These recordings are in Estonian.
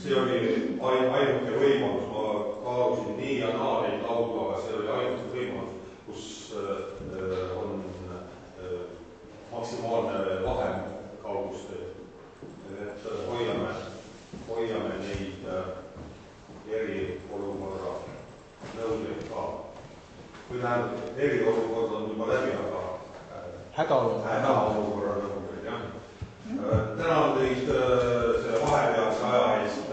see oli ainuke võimalus, ma kaalusin nii ja naa neid laudu, aga see oli ainuke võimalus, kus on maksimaalne vahem kauguste. Et hoiame neid eriolukorra nõudeid ka. Või tähendab, eriolukord on juba läbi, aga hädaolukorra nõudeid, jah. Tänan teid selle vahepealse aja eest,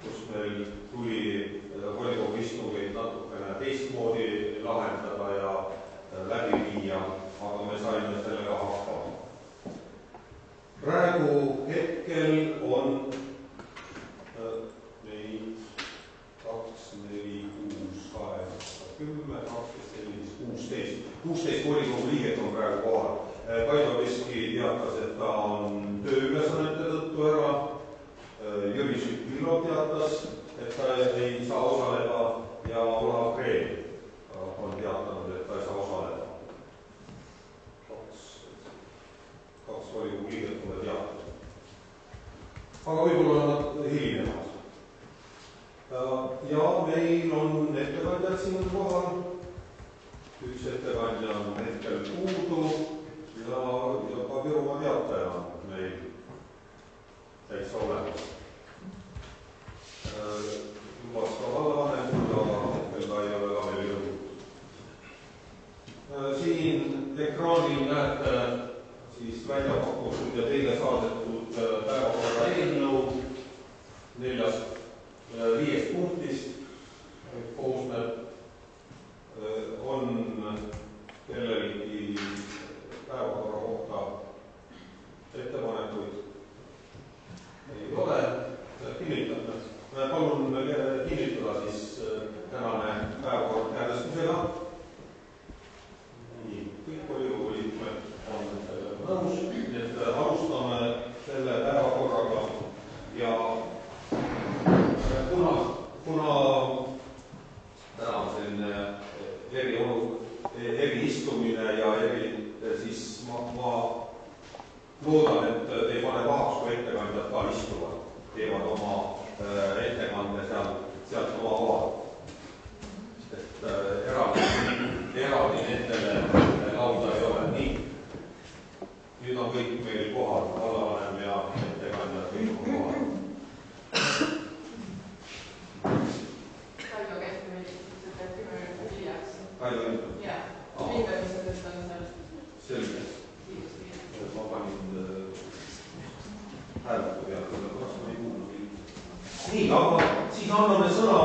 kus meil tuli volikogu istungeid natukene teistmoodi lahendada ja läbi viia, aga me saime sellega hakkama. Praegu hetkel on neid 2, 4, 6, 8, 10, 12, 16 volikogu liiget on praegu kohal. Kaido Veski teatas, et ta on tööülesannete tõttu ära. Jüri Šipilov teatas, et ta ei saa osaleda ja Olav Kreel on teatanud, et ta ei saa osaleda. Kaks volikogu liiget pole teatanud. Aga võib-olla on nad hilinemas. Ja meil on ettekandjad siin kohal. Üks ettekandja on hetkel puudu ja ka Virumaa teataja on meil täitsa olemas. Lubas ka vallavanem kuulda, aga hetkel ta ei ole ka veel jõudnud. Siin ekraanil näete siis välja pakutud ja teile saadetud päevakorra eelnõu 5 punktist koosneb. On kellelgi päevakorra kohta ettepanekuid? Ei ole. Kinnitada. Palun kinnitada siis tänane päevakord häälestusega. Kõik volikogu liikmed on nõus, et alustame selle päevakorraga ja kuna täna on selline eriistumine ja siis ma loodan, et ei pane pahaks, kui ettekandjad ka istuvad, teevad oma ettekande sealt oma kohal. Et eraldi nendele lauda ei ole. Nii. Nüüd on kõik meil kohal, vallavanem ja ettekandjad kõik on kohal. Kaido Endo? Jah, hindamised on seal. Selge. Ma panin hääletu peale, sellepärast ma ei kuulnud. Nii, aga siis anname sõna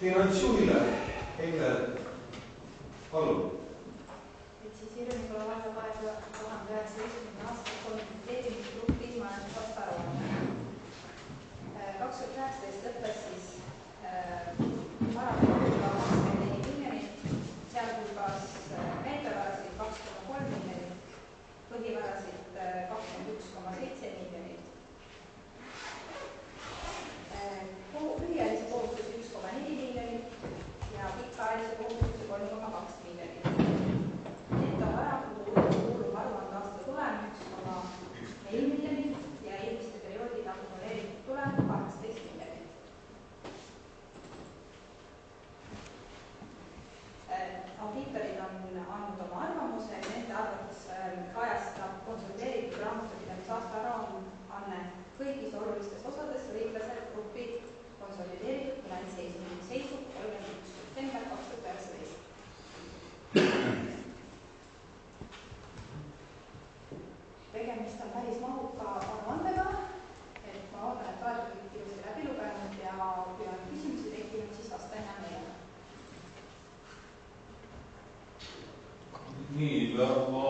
finantsjuhile. Eile, palun. Et siis Jüri-Nikola valla 2019. aasta konsulteerimisgrupp kriisimajandusaasta aruanne. 2019 lõppes siis varamaksuga 24 miljonit, sealhulgas meeldevarasid 2,3 miljonit, põhivarasid 21,7 miljonit, lühiajalisi kohustusi 1,4 miljonit ja pikaajalisi kohustusi 3,2 miljonit. Netovarakuuluv aruandeaasta tulem 1,4 miljonit ja eelmiste perioodide akumuleeritud tulem 18 miljonit. Audiitorid on andnud oma arvamuse ja nende arvates kajastab konsolideeritud raamatupidamise aasta aruanne kõigis olulistes osades õiglaselt grupi konsolideeritud finantsseisu 31. september 2019. Tegemist on päris mahuka aruandega, et ma ootan, et olete kõik ilusti läbi lugenud ja kui on küsimusi tekkinud, siis vastan hea meelega. Nii, ma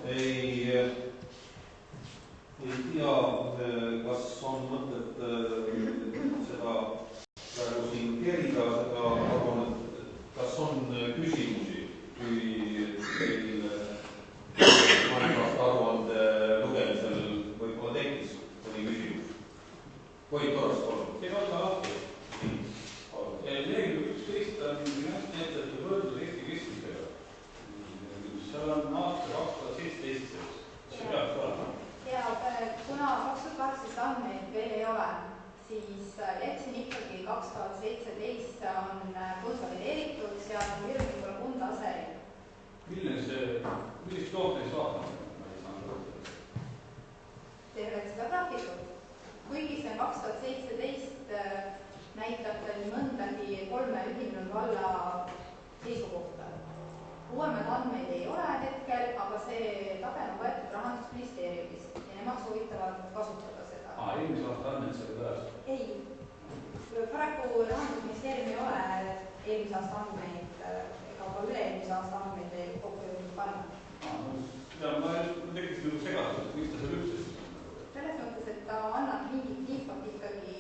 ei tea, kas on mõtet seda praegu siin kerida, seda arvan, kas on küsimusi, kui teil majandusaasta aruande lugemisel võib-olla tekkis mõni küsimus. Koit Torast, palun. Ei ole lahti. Lehekülg 11 on finantsnäitajate võrdlus Eesti keskmisega. Seal on aasta 2017. See peaks olema. Ja kuna 2018 tagasiside andmeid veel ei ole, siis jätsin ikkagi 2017 on konsolideeritud, seal on Virnikul Kundase. Millist tooteid vaatame? Tervet seda graafikut. Kuigi see on 2017, näitab ta nii mõndagi 3 ühinenud valla seisukohta. Uuemad andmeid ei ole hetkel, aga see tabel on võetud Rahandusministeeriumist ja nemad soovitavad kasutada seda. Eelmise aasta andmed selle pärast? Ei. Paraku Rahandusministeerium ei ole eelmise aasta andmeid ega ka üle-eelmise aasta andmeid kokku jõudnud panna. Ja ma tekkis nagu segatud, miks ta seal üldse siis on? Selles mõttes, et ta annab mingit infot ikkagi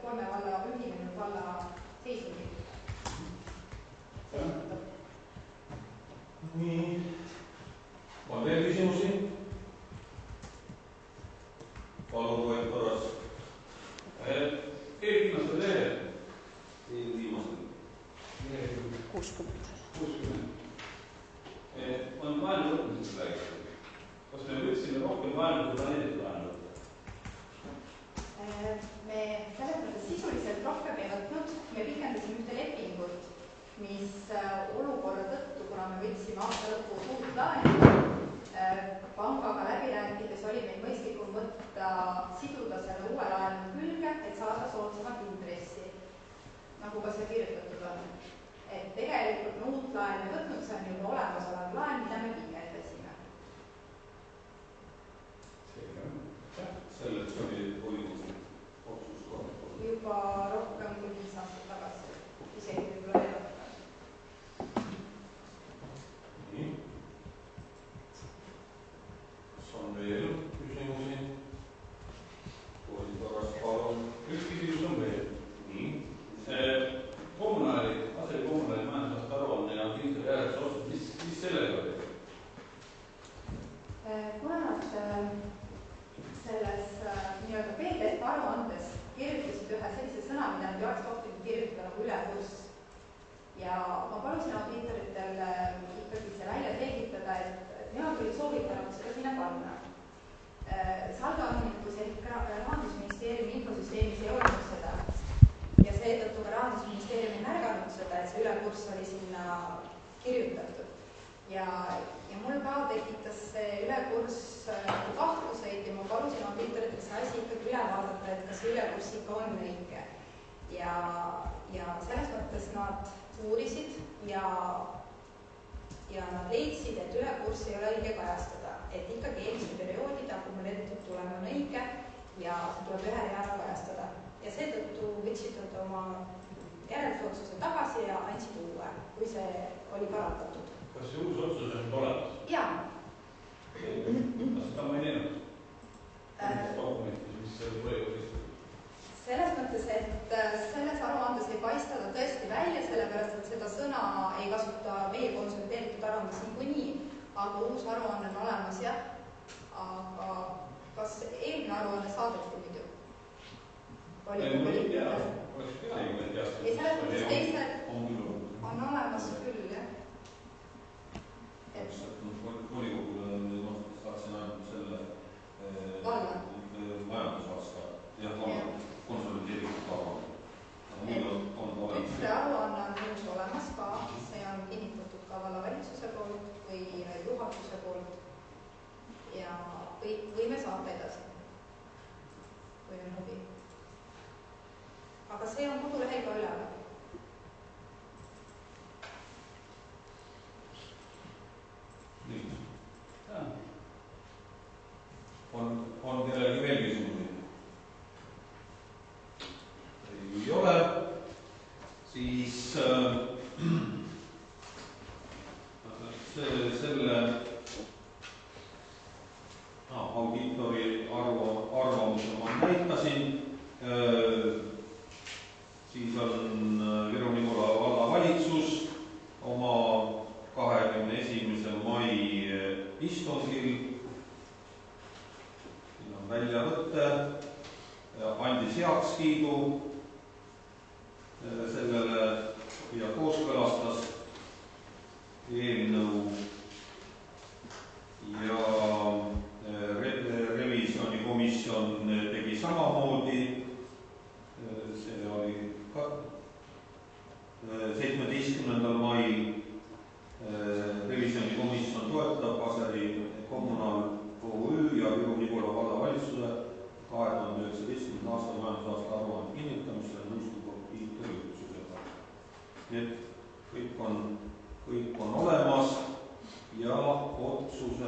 3 valla ühinenud valla seisundit. Nii, on veel küsimusi? Palun võet korras. Eelviimasel lehel. Eelviimasel. 60. On laenu võtmisest räägitud. Kas me võtsime rohkem laenu kui planeeritud laenu võtta? Me selles mõttes sisuliselt rohkem ei võtnud. Me pikendasime ühte lepingut, mis olukorra tõttu, kuna me võtsime aasta lõpus uut laenu, pangaga läbi rääkides oli meil mõistlikum siduda selle uue laenu külge, et saada soodsamat intressi, nagu ka see kirjutatud on. Et tegelikult me uut laenu ei võtnud, see on juba olemasolev laen, mida me pikendasime. Selleks oli otsus ka. Juba rohkem kui 5 aastat tagasi, isegi võib-olla ei rohkem. Nii. Kas on veel küsimusi? Kooli korras palun. Üks küsimus on veel. Nii. Aserikommunaali majandusaasta aruanne ja kindlasti järjeks otsus, mis sellega oli? Kuna nad selles nii-öelda PDF aruandes kirjutasid ühe sellise sõna, mida nad ei oleks tohtinud kirjutada nagu ülekurss. Ja ma palusin audiitoritel ikkagi see välja selgitada, et nemad olid soovitanud seda sinna panna. Saldoandmikus ehk Rahandusministeeriumi infosüsteemis ei olnud seda. Ja seetõttu ka Rahandusministeerium ei märganud seda, et see ülekurss oli sinna kirjutatud. Ja mul ka tekitas see ülekurss kahtluseid ja ma palusin audiitoritel see asi ikkagi üle vaadata, et kas see ülekurss ikka on õige. Ja selles mõttes nad uurisid ja nad leidsid, et ülekurss ei ole õige kajastada. Et ikkagi eelmise perioodide akumuleeritud tulem on õige ja see tuleb ühe reana kajastada. Ja seetõttu võtsid nad oma järeldusotsuse tagasi ja andsid uue, kui see oli parandatud. Kas see uus otsus on olemas? Jaa. Kas seda ma ei näinud? Dokumentis, mis see oli? Selles mõttes, et selles aruandes ei paista ta tõesti välja, sellepärast, et seda sõna ei kasuta meie konsolideeritud aruandes niikuinii, aga uus aruanne on olemas, jah. Aga kas eelmine aruanne saadeti muidu? Ei tea, oleks pea, kui me teast. Ei, selles mõttes teised on olemas küll, jah. Volikogule saatsin ainult selle majandusaasta ja konsolideeritud aruanne. Üks aruanne on muus olemas ka, see on kinnitatud ka vallavalitsuse poolt või juhatuse poolt ja võime saata edasi, kui on huvi. Aga see on kodulehel ka üleval. On kellelgi veel küsimusi? Ei ole. Siis selle audiitori arvamuse ma näitasin. Siis on Viru-Nigula vallavalitsus oma 21. mai istungil väljavõtte andis heakskiidu sellele ja kooskõlastas eelnõu ja revisjonikomisjon tegi samamoodi, see oli ka 17. mail revisjonikomisjon toetab Aseri Kommunaal OÜ ja Viru-Nigula vallavalitsuse 2019. aasta majandusaasta aruande kinnitamisele nõustub audiitori otsusega. Nii et kõik on olemas ja otsuse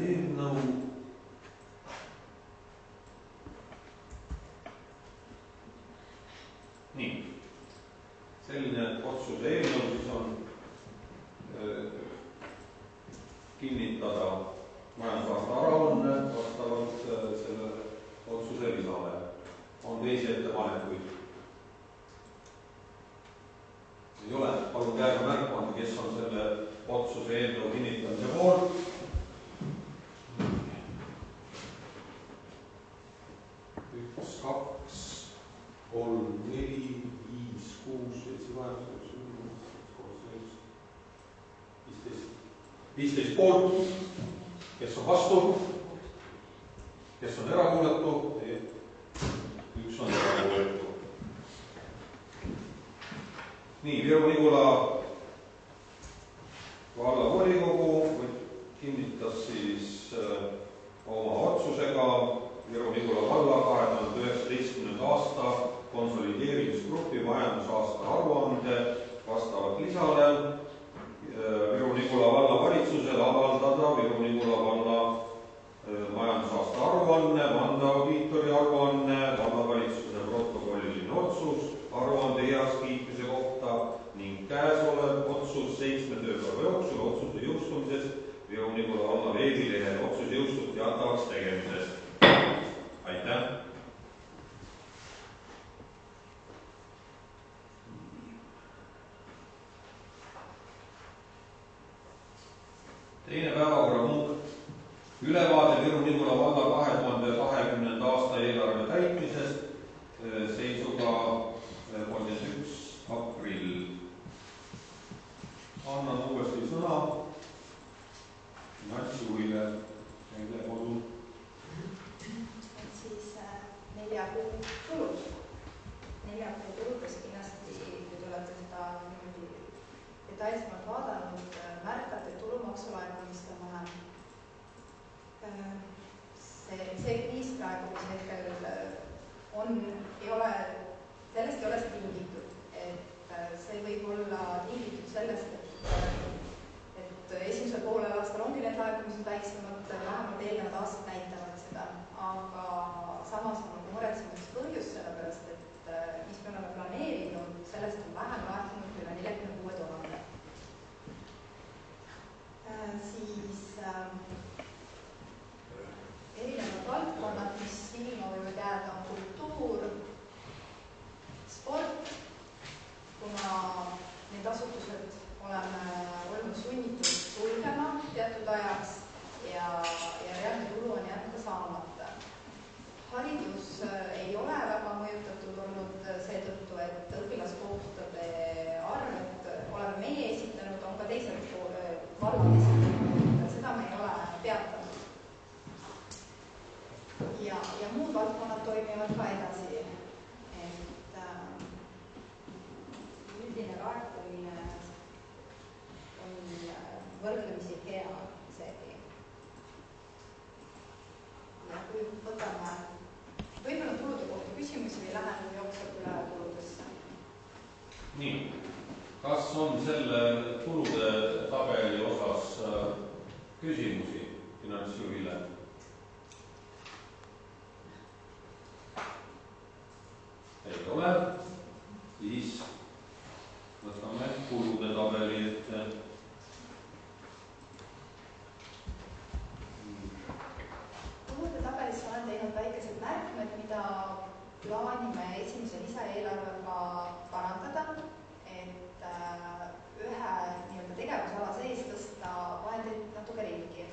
eelnõu nii, selline otsuse eelnõu siis on kinnitada majandusaasta aruanne vastavalt selle otsuse lisale. On teisi ettepanekuid? Ei ole. Palun käega märku anda, kes on selle otsuse eelnõu kinnitamise poolt. 1, 2, 3, 4, 5, 6, 7, 8, 15 poolt, kes on vastu, kes on erapooletu, 1 on erapooletu. Nii, Viru-Nigula vallavolikogu kinnitas siis oma otsusega Viru-Nigula valla 2019. aasta konsolideerimisgrupi majandusaasta aruande vastavalt lisale Viru-Nigula valla valitsusele avaldada Viru-Nigula valla majandusaasta aruanne, vandeaudiitori aruanne, vallavalitsuse protokolliline otsus aruande heakskiitmise kohta ning käesolev otsus 7 tööpäeva jooksul otsuse jõustumisest Viru-Nigula valla veebilehel otsus jõustub teatavaks tegemisest. Aitäh! Teine päevakorrapunkt, ülevaade Viru-Nigula valla 2020. aasta eelarve täitmisest seisuga 31. aprill. Annan uuesti sõna finantsjuhile. Teile kodun. Siis 4 kuu tulud. 4 kuu tuludes kindlasti, kui te olete seda niimoodi detailsemalt vaadanud, märkate tulumaksu laekumist on vähem. See kriis praegu, mis hetkel on, sellest ei ole see tingitud. See võib olla tingitud sellest, et esimesel poolel aastal ongi need laekumised väiksemad, vähemalt eelnevad aastad näitavad seda, aga samas on muretsemiseks põhjus, sellepärast et mis me oleme planeerinud, sellest on vähem laekunud üle 46 000. Siis erinevad valdkonnad, mis silma võivad jääda, on kultuur, sport, kuna need asutused oleme olnud sunnitud sulgema teatud ajaks ja reaalne tulu on jäänud ka saamata. Haridus ei ole väga mõjutatud olnud seetõttu, et õpilaskohtade arvet oleme meie esitanud, on ka teised vallad esitanud, seda me ei ole peatanud. Ja muud valdkonnad toimivad ka edasi. Üldine laekumine on võrdlemisi hea isegi. Ja kui võtame võib-olla tulude kohta küsimusi või läheme jooksvalt üle kuludesse. Nii, kas on selle tulude tabeli osas küsimusi finantsjuhile? Ei ole, siis võtame kulude tabeli ette. Kulude tabelis olen teinud väikesed märkmed, mida plaanime esimese lisaeelarvega parandada, et ühe tegevusala sees tõsta vahendeid natuke ringi.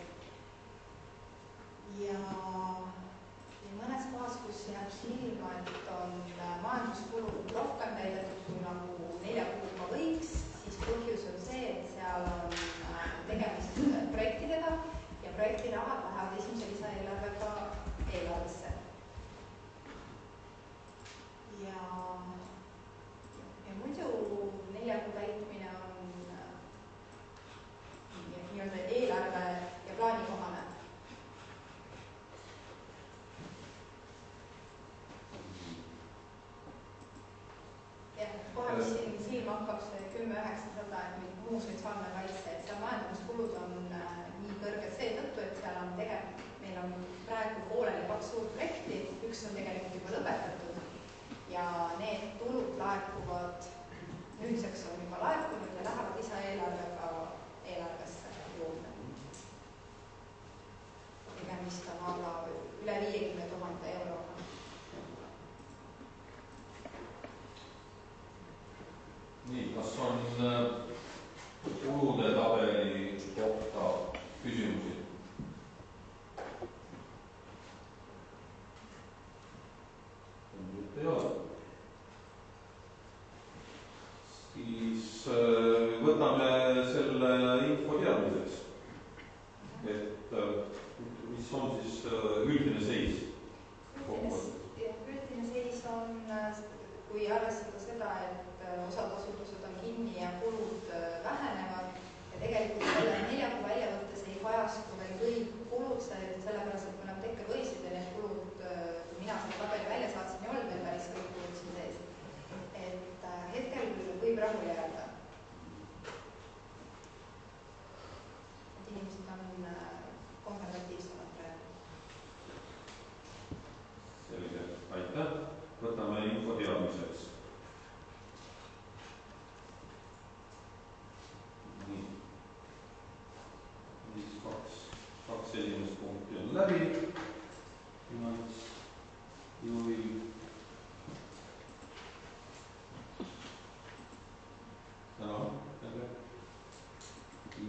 muu sotsiaalne kaitse, et seal majandamiskulud on nii kõrged seetõttu, et seal on meil on praegu pooleli 2 suurt projekti, üks on tegelikult juba lõpetatud ja need tulud laekuvad, nüüdseks on juba laekunud ja lähevad lisaeelarvega eelarvesse juurde. Tegemist on alla üle 50 000 euroga. Nii, kas on kulude tabeli kohta küsimusi? Ei ole. Siis võtame selle info teadmiseks, et mis on siis üldine seis? Üldine seis on, kui arvestada seda, et osad asutused on kinni ja kulud vähenevad ja tegelikult selle 4 kuu väljavõttes ei kajastu veel kõik kulud, sellepärast, et kui nad tekke võisid ja need kulud, kui mina selle tabeli välja saatsin, ei olnud veel päris kõik kulud siin sees. Et hetkel võib rahul jääda. Et inimesed on konservatiivsemad praegu. Selge, aitäh. Võtame info teadmiseks. Nii. Siis kaks esimest punkti on läbi. Finantsjuhi.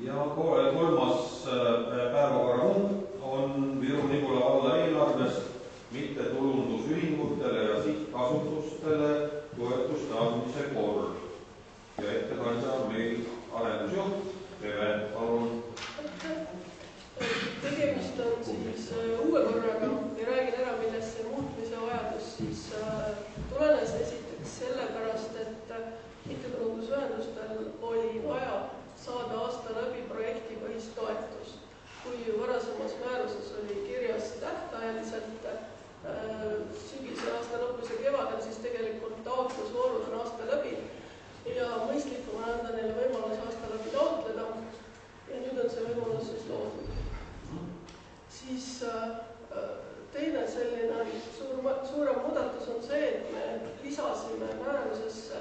Ja kolmas päevakorrapunkt on Viru-Nigula valla eelarvest mittetulundusühingutele ja sihtasutustele toetuste andmise kord. Ja ettekandja on meil arendusjuht, Eve, palun. Tegemist on siis uue korraga ja räägin ära, millest see muutmise vajadus siis tulenes esiteks sellepärast, et mittetulundusühendustel oli vaja saada aasta läbi projektipõhist toetust. Kui varasemas määruses oli kirjas tähtajaliselt sügise aasta lõpus ja kevadel, siis tegelikult taotlusvoorud on aasta läbi ja mõistlikum on anda neile võimalus aasta läbi taotleda ja nüüd on see võimalus siis loodud. Siis teine selline suurem muudatus on see, et me lisasime määrusesse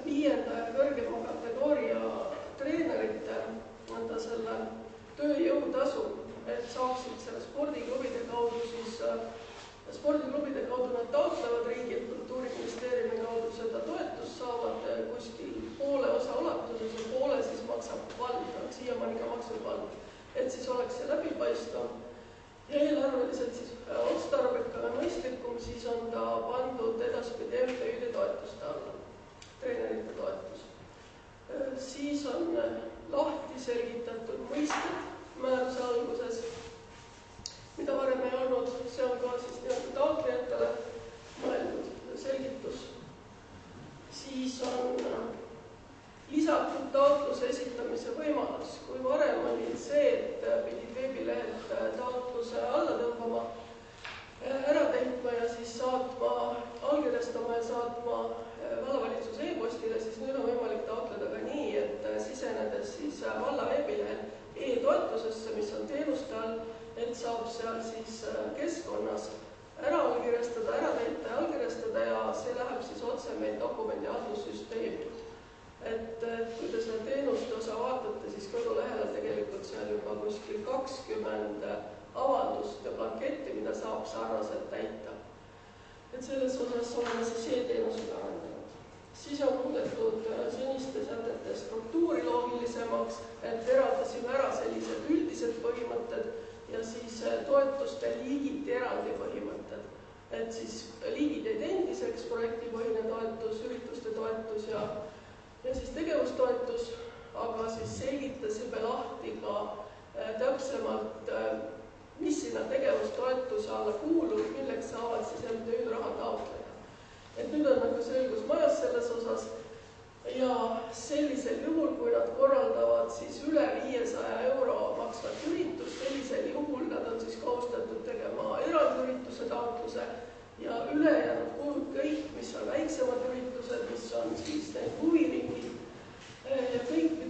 5. ja kõrgema kategooria treenerite anda selle tööjõutasu, et saaksid selle spordiklubide kaudu siis, spordiklubide kaudu nad taotlevad riigilt Kultuuriministeeriumi kaudu seda toetust saavad kuskil poole osa ulatuses ja poole siis maksab vald, on siiamaani ka maksnud vald, et siis oleks see läbipaistvam ja eelarveliselt siis otstarbekam ja mõistlikum, siis on ta pandud edaspidi MTÜ-de toetuste alla, treenerite toetus. Siis on lahti selgitatud mõisted määruse alguses, mida varem ei olnud, see on ka siis nii-öelda taotlejatele mõeldud selgitus. Siis on lisatud taotluse esitamise võimalus. Kui varem oli see, et pidid veebilehelt taotluse alla tõmbama, ära täitma ja siis saatma, allkirjastama ja saatma vallavalitsuse e-postile, siis nüüd on võimalik taotleda ka nii, et sisenedes siis valla veebilehel e-toetusesse, mis on teenuste all, et saab seal siis keskkonnas ära allkirjastada, ära täita ja allkirjastada ja see läheb siis otse meil dokumendi haldussüsteemi. Et kui te selle teenuste osa vaatate, siis kodulehel on tegelikult seal juba kuskil 20 avaldust ja blanketti, mida saab sarnaselt täita. Et selles osas oleme siis e-teenusega arendanud. Siis on muudetud seniste sätete struktuuri loogilisemaks, et eraldasime ära sellised üldised põhimõtted ja siis toetuste liigiti eraldi põhimõtted. Et siis liigid jäid endiseks, projektipõhine toetus, ürituste toetus ja siis tegevustoetus, aga siis selgitasime lahti ka täpsemalt, mis sinna tegevustoetuse alla kuulub, milleks saavad siis MTÜ raha taotleda. Et nüüd on nagu selgus majas selles osas ja sellisel juhul, kui nad korraldavad siis üle 500 euro maksvat üritust, sellisel juhul nad on siis kohustatud tegema erandürituse taotluse ja ülejäänud kulud kõik, mis on väiksemad üritused, mis on siis need huviringid ja kõik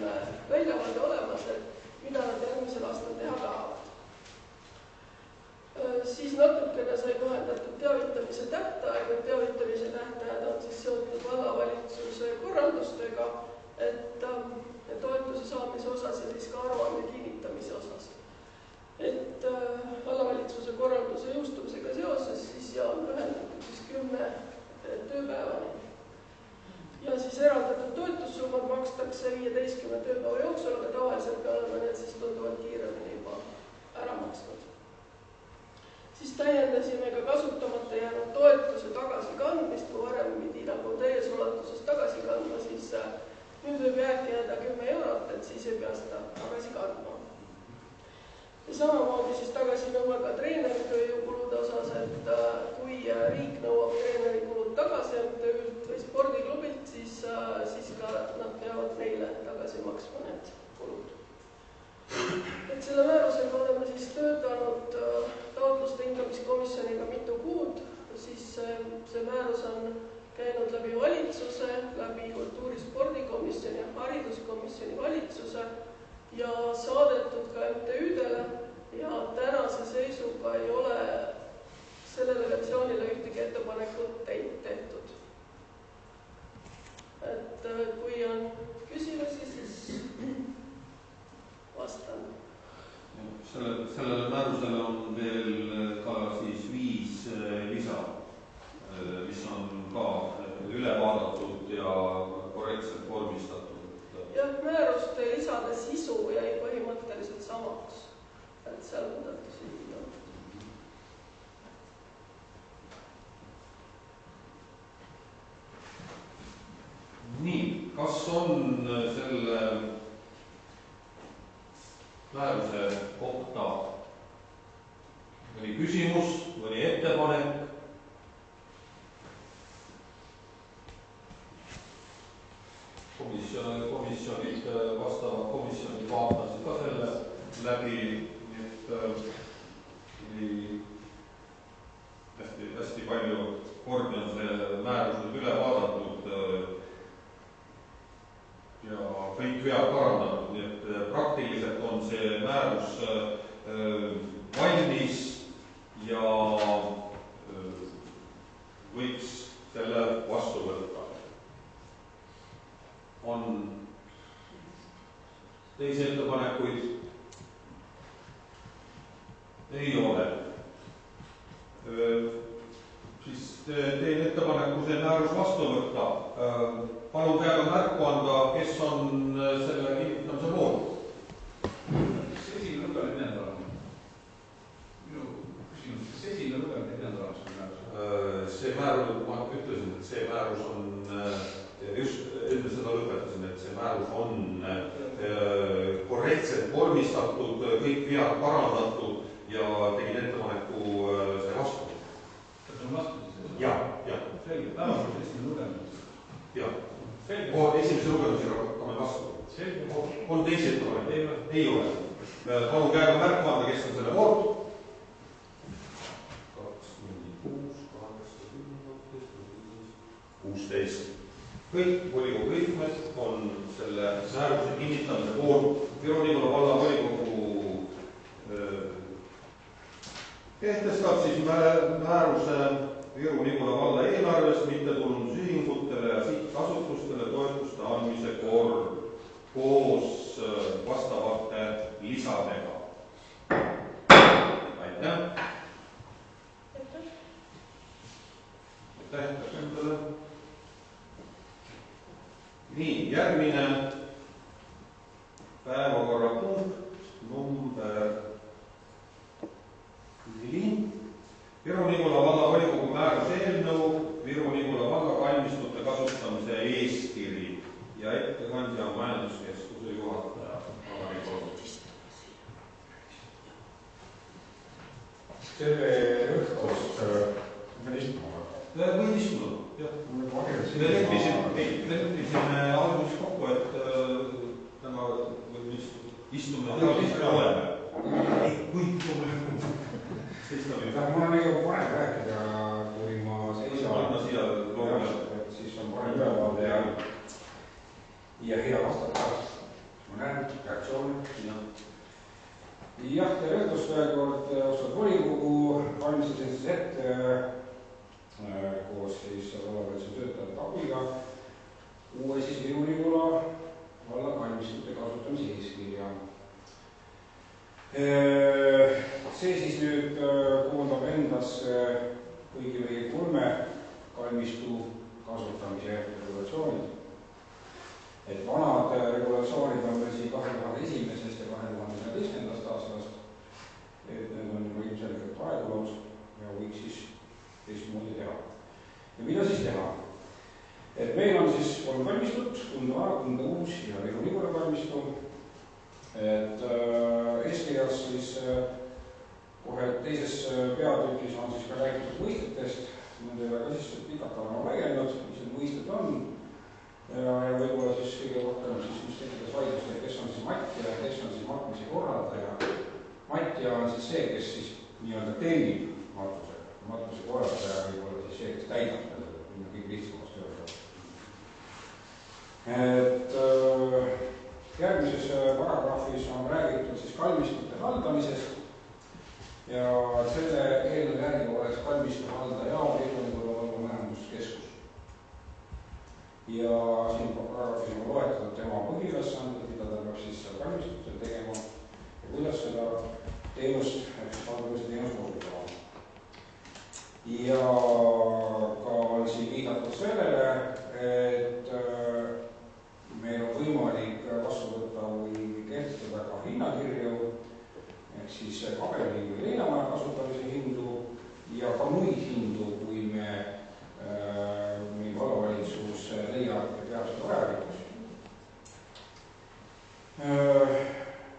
selline väljavaade olemas, et mida nad järgmisel aastal teha tahavad. Siis natukene sai kohendatud teavitamise tähtaeg, et teavitamise tähtajad on siis seotud vallavalitsuse korraldustega, et toetuse saamise osas ja siis ka aruande kinnitamise osas. Et vallavalitsuse korralduse jõustumisega seoses siis ja on lühendatud siis 10 tööpäevani. Ja siis eraldatud toetussummad makstakse 15 tööpäeva jooksul, aga tavaliselt me oleme need siis tunduvalt kiiremini juba ära maksnud. Siis täiendasime ka kasutamata jäänud toetuse tagasikandmist, kui varem pidi nagu täies ulatuses tagasi kandma, siis nüüd võib jääk jääda 10 eurot, et siis ei pea seda tagasi kandma. Ja samamoodi siis tagasi nõue ka treeneri tööjõukulude osas, et kui riik nõuab treeneri kulud tagasi MTÜ-lt või spordiklubilt, siis ka nad peavad meile tagasi maksma need kulud. Et selle määrusega oleme siis töötanud taotluste hindamiskomisjoniga mitu kuud, siis see määrus on käinud läbi valitsuse, läbi kultuurispordikomisjoni ja hariduskomisjoni valitsuse ja saadetud ka MTÜ-dele ja tänase seisuga ei ole sellele versioonile ühtegi ettepanekut tehtud. Et kui on küsimusi, siis vastan. Sellele määrusele on veel ka siis 5 lisa, mis on ka üle vaadatud ja korrektselt vormistatud. Jah, määruste lisade sisu jäi põhimõtteliselt samaks, et seal muudatusi ei ole. Nii, kas on selle määruse kohta mõni küsimus, mõni ettepanek? Komisjonid, vastavad komisjonid vaatasid ka selle läbi, et hästi palju kordi on see määrus nüüd üle vaadatud ja kõik vead parandatud, nii et praktiliselt on see määrus valmis ja võiks selle vastu võtta. On teisi ettepanekuid? Ei ole. Siis teen ettepaneku see määrus vastu võtta. Palun käega märku anda, kes on selle kinnitamise poolt. Esimene lugemine pidanud olema. Minu küsimus, kas esimene lugemine pidanud olema selle määrus? See määrus, ma ütlesin, et see määrus on, just enne seda lõpetasin, et see määrus on korrektselt vormistatud, kõik vead parandatud ja tegin ettepaneku see vastu. Kas on vastu siis? Jah. Selge, päevastus esimene lugemine. Jah. Esimese lugemisega hakkame vastu. On teisi ettepanekuid? Ei ole. Palun käega märku anda, kes on selle poolt. 16. Kõik volikogu liikmed on selle määruse kinnitamise poolt. Viru-Nigula valla volikogu kehtestab siis määruse Viru-Nigula valla eelarves mittetulundusühingutele ja sihtasutustele toetuste andmise kord koos vastavate lisadega. Aitäh! Aitäh endale! Nii, järgmine päevakorrapunkt number 4. Viru-Nigula valla volikogu määruse eelnõu Viru-Nigula valla kalmistute kasutamise eeskiri ja ettekandja on majanduskeskuse juhataja Alari Kolm. Tere õhtust ministrina. Võin istuda, jah. Me leppisime alguses kokku, et täna võime istume ja oleme. Ei, kõik loomulikult. Mul on nagu parem rääkida, kui ma seisan, siis on parem ülevaade ja hea vastata. ma näen reaktsioone. Jah, tere õhtust veel kord, austatud volikogu, valmistasin siis ette koos siis vallavalitsuse töötajate abiga uue siis Viru-Nigula valla kalmistute kasutamise eeskirja. See siis nüüd koondab endasse kõigi meie 3 kalmistu kasutamise regulatsioonid. Et vanad regulatsioonid on meil siin 2001. ja 2014. aastast, et need on juba ilmselgelt aegunud ja võiks siis teistmoodi teha. Ja mida siis teha? Et meil on siis 3 kalmistut, Kunda vana, Kunda uus ja Viru-Nigula kalmistu. Et eeskirjas siis kohe teises peatükis on siis ka räägitud mõistetest, nende väga siis pikalt olema laiennud, mis need mõisted on. Ja võib-olla siis kõige rohkem siis mis tekitas vaidlust, kes on siis matja ja kes on siis matmise korraldaja. Matja on siis see, kes siis nii-öelda tellib matusega. Matuse korraldaja võib-olla siis see, kes täidab seda, kõik lihtsamast öelda. Et järgmises paragrahvis on räägitud siis kalmistute haldamisest ja selle eelnõu järgi oleks kalmistu haldaja Viru-Nigula valla majanduskeskus. Ja siin paragrahvis on loetletud tema põhiülesanded, mida ta peab siis seal kalmistutel tegema ja kuidas seda teenust, haldamise teenust osutama. Ja ka on siin viidatud sellele, et meil on võimalik vastu võtta või kehtestada ka hinnakirju, ehk siis kabeli või leinamaja kasutamise hindu ja ka muid hindu, kui meil vallavalitsus leiab ja peab seda vajalikuks.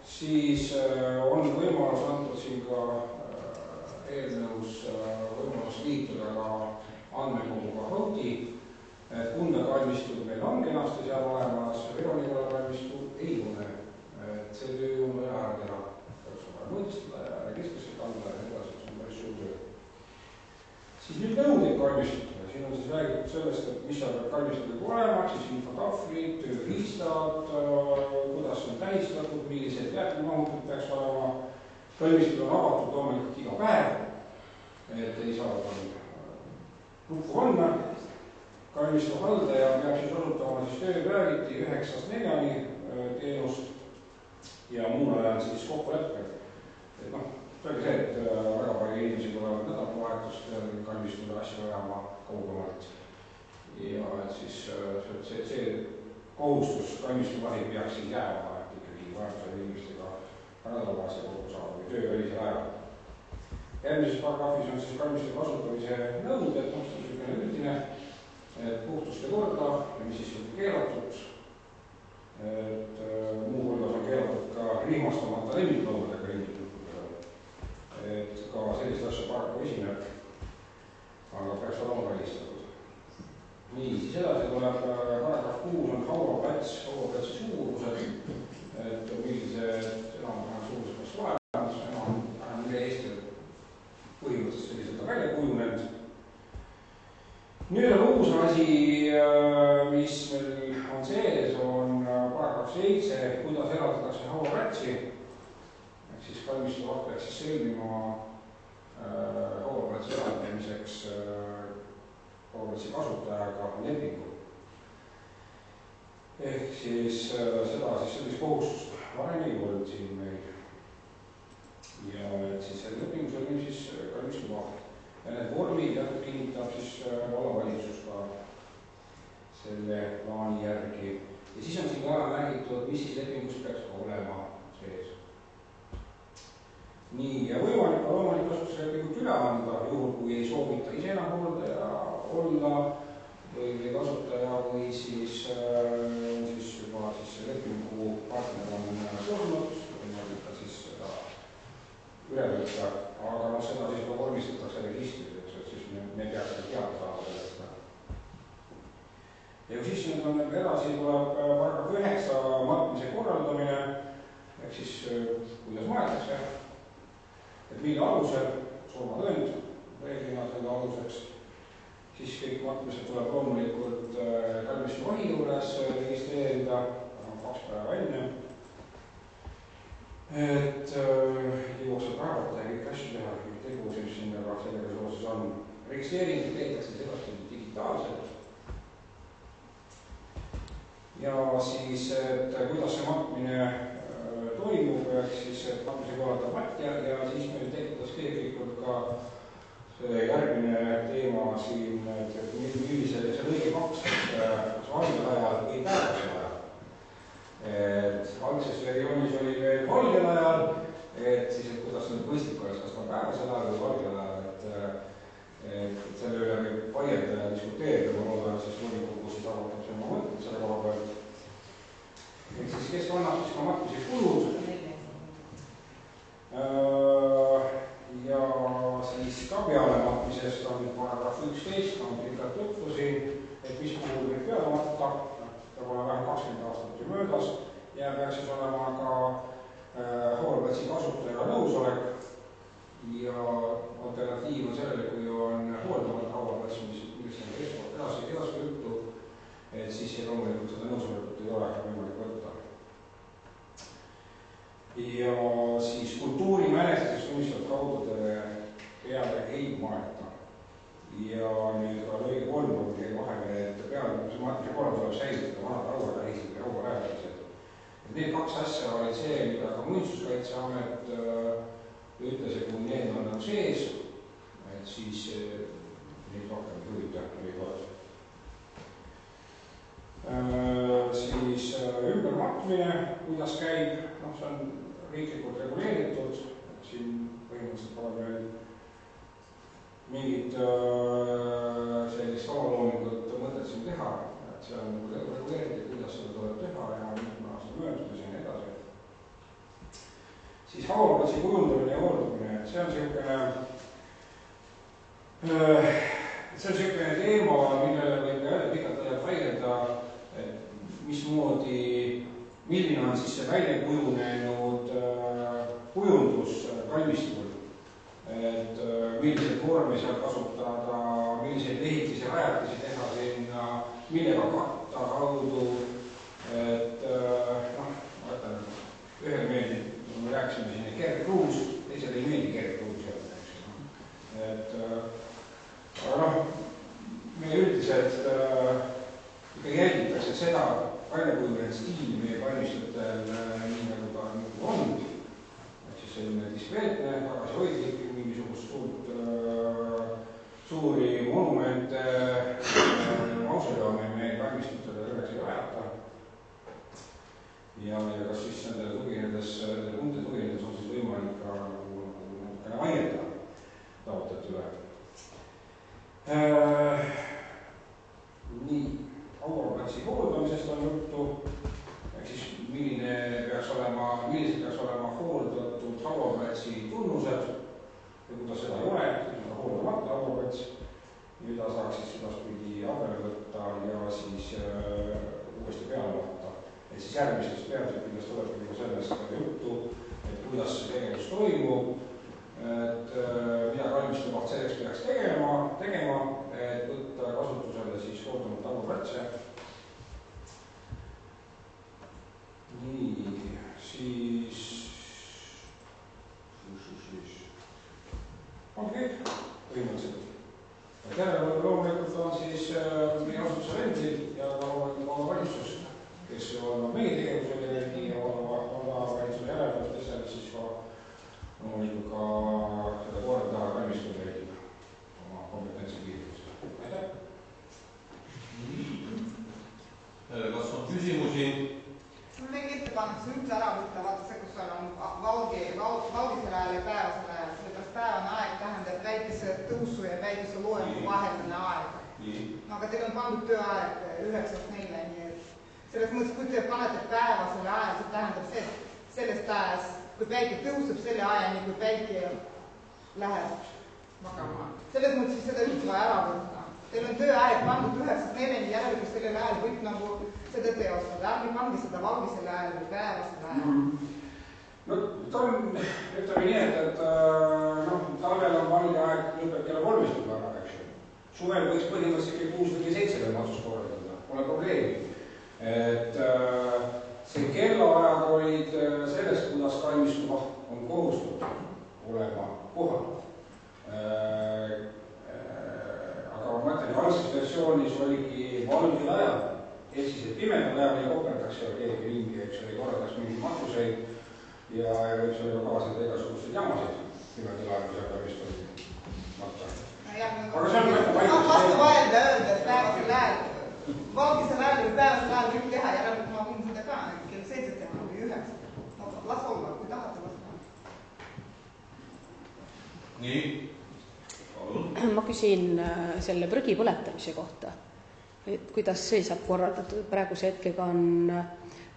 Siis on võimalus antud siin ka eelnõus võimalus liituda ka andmekoguga Hauti. Kunda kalmistud meil on kenasti seal olemas, Viru-Nigula kalmistu ei ole. See töö on vaja ära teha. Peaks vaja mõõdistada ja registrisse kanda ja edasi, see on päris suur töö. Siis nüüd nõudeid kalmistutele. Siin on siis räägitud sellest, et mis seal peab kalmistudega olema, siis infotahvlid, tööriistad, kuidas on tähistatud, millised jäätmemahutid peaks olema. Kalmistud on avatud loomulikult iga päev, et ei saa lukku panna. Kalmistu haldaja peab siis osutama siis tööpäeviti 9-4 teenust ja muul ajal siis kokkuleppel. Et see oli see, et väga palju inimesi tulevad nädalavahetust kalmistule asja ajama kaugemalt. Ja et siis see kohustus kalmistu vahel peaks siis jääma, et ikkagi vahetusel inimestega nädalavahetuse kokku saada või töövälisel ajal. Järgmises paragrahvis on siis kalmistu kasutamise nõuded, see on selline üldine. Puhtuste korda ja mis siis on keelatud, et muu hulgas on keelatud ka rihmastamata lemmikloomedega ringitud, et ka sellist asja paraku esineb, aga peaks olema välistatud. Nii, siis edasi tuleb paragrahv 6 on hauaplatsi suurused, et millised enam-vähem suurused peaks olema, enam üle Eesti põhimõtteliselt selliselt on välja kujunenud. Nüüd on uus asi, mis meil on sees, on paragrahv 7, kuidas eraldatakse hauaplatsi. Ehk siis kalmistu vaht peaks siis sõlmima hauaplatsi eraldamiseks hauaplatsi kasutajaga lepingu. Ehk siis seda siis sellist kohustust varem ei olnud siin meil. Ja et siis see lepingu sõlmib siis kalmistu vaht. Ja need vormid kinnitab siis vallavalitsus ka selle plaani järgi. Ja siis on siin ka räägitud, mis siis lepingus peaks olema sees. Nii, ja võimalik on loomulik kasutuslepingut üle anda, juhul kui ei soovita ise enam hooldaja olla või kasutaja või siis juba siis lepingu partner on surnud, võimalik ka siis seda üle võtta. Aga seda siis ka vormistatakse registris, et siis me peaks seda teada saama sellest. Ja siis nüüd on edasi tuleb paragrahv 9 matmise korraldamine, ehk siis kuidas maetakse, et mille alusel, surmatõend, reeglina selle aluseks, siis kõik matmised tuleb loomulikult kalmistu vahi juures registreerida, 2 päeva enne. et jõuaksid päevata ja kõiki asju teha, kõik tegusid, mis sellega seoses on. Registreeringud tehtakse sedastpidi digitaalselt. Ja siis, et kuidas see matmine toimub, siis matmise korraldab matja ja siis meil tekitas tegelikult ka see järgmine teema siin, et millise see lõige 2, kas valgel ajal või päevasel ajal. Et algses regioonis oli veel valgel ajal, et siis, et kuidas nüüd mõistlik oleks, kas ma päevasel ajal või valgel ajal, et selle üle võib vaielda ja diskuteerida, ma loodan, siis volikogu siis avatab selle mõtted selle koha pealt. Et siis kes kannab siis ka matmise kulud. Ja siis ka peale matmisest on paragrahv 11, on pikalt tutvusin, et mis puhul võib peale matta, peab olema vähem 20 aastat ju möödas ja peaks siis olema ka hooleplatsi kasutajaga nõusolek ja alternatiiv on sellele, kui on hooldamata hooleplats, millest on edasi juttu, et siis loomulikult seda nõusolekut ei ole võimalik võtta. Ja siis kultuurimälestiseks tunnistatud haudadele peale ei maeta. Ja nüüd ka lõige 3 on vahele, et peale matmise korral tuleb säilitada vanad hauatähised või hauarajalised. Need kaks asja olid see, mida ka Muinsuskaitseamet ütles, et kui need on sees, et siis neid rohkem ei huvita, ei toeta. Siis ümbermatmine, kuidas käib, see on riiklikult reguleeritud, siin põhimõtteliselt pole veel mingit sellist avaloomingut mõtet siin teha, et see on reguleeritud, kuidas seda tuleb teha ja mitme aasta möödudes ja nii edasi. Siis hauaplatsi kujundamine ja hooldamine, see on selline teema, millele võib jälle pikalt vaielda, mismoodi, milline on siis see välja kujunenud kujundus kalmistul, et milliseid vorme seal kasutada, milliseid ehitisi rajatisi teha sinna, millega katta haudu, et ma võtan, ühel meeldib, me rääkisime siin kergkruus, teisele ei meeldi kergkruus jälle, et aga me üldiselt ikka jälgitakse seda väljakujunenud stiili meie kalmistutel nii nagu ta on, et siis selline diskreetne, tagasihoidlik, mingisugust suuri monumente, mausoleumi meie kalmistutele õnneks ei rajata. Ja kas siis nendele tuginedes, nendele punktide tuginedes on siis võimalik ka natukene vaielda taotlejate üle. Nii, hauaplatsi hooldamisest on juttu, ehk siis millised peaks olema hooldatud hauaplatsi tunnused ja kuidas seda ei ole, siis on hooldamata hauaplats, mida saaks siis edaspidi arvele võtta ja siis uuesti peale vaata. Et siis järgmistes peamiselt kindlasti olebki juba sellest juttu, et kuidas see tegevus toimub, et mida kalmistumaht selleks peaks tegema, et võtta kasutusele siis hooldamata hauaplatse. Nii, siis ongi kõik põhimõtteliselt. Järelevalve loomulikult on siis meie asutusel endil ja ka loomulikult valitsus, kes on meie tegevusele nii valitsuse järelevalve spetsialist, siis ka loomulikult ka seda korda kalmistada jälgida oma kompetentsi piirides. Aitäh! Kas on küsimusi? Mul tegi ettepanek see üldse ära võtta, vaata see, kus on valgisel ajal ja päevasel ajal, sellepärast päevane aeg tähendab väikese tõusu ja väikese loengu vaheline aeg. No aga teil on pandud tööaeg 9-4, nii et selles mõttes, kui te panete päevasel ajal, see tähendab see, et sellest ajast, kui päike tõuseb selle ajani, kui päike läheb magama. Selles mõttes seda üldse vaja ära võtta. Teil on tööaeg pandud 9-4 järele, kus sellel ajal võib nagu seda teostada. Ärge pange seda valgisel ajal või päevasel ajal. No ta on, ütleme nii, et talvel on valge aeg, lõpeb kella 3 ära, eks ju. Suvel võiks põhimõtteliselt kell 6 või 7 veel matsus korraldada, pole probleemi. Et see kellaajad olid sellest, kuidas kalmistu kohustatud olema kohal. Aga ma mõtlen, algses versioonis oligi valgel ajal, ehk siis, et pimedal ajal ei kopeldaks seal keegi ringi, eks ei korraldaks mingeid matuseid ja võiks olla kaasneda igasuguseid jamasid pimedal ajal, kui seal päris oli matta. Aga see on vastu vaielda öelda, et päevasel ajal, valgisel ajal või päevasel ajal võib teha, järelikult ma võin seda ka kell 7 teha või 9. Las olla, kui tahate, las olla. Nii. Ma küsin selle prügi põletamise kohta, et kuidas see saab korraldatud. Praeguse hetkega on,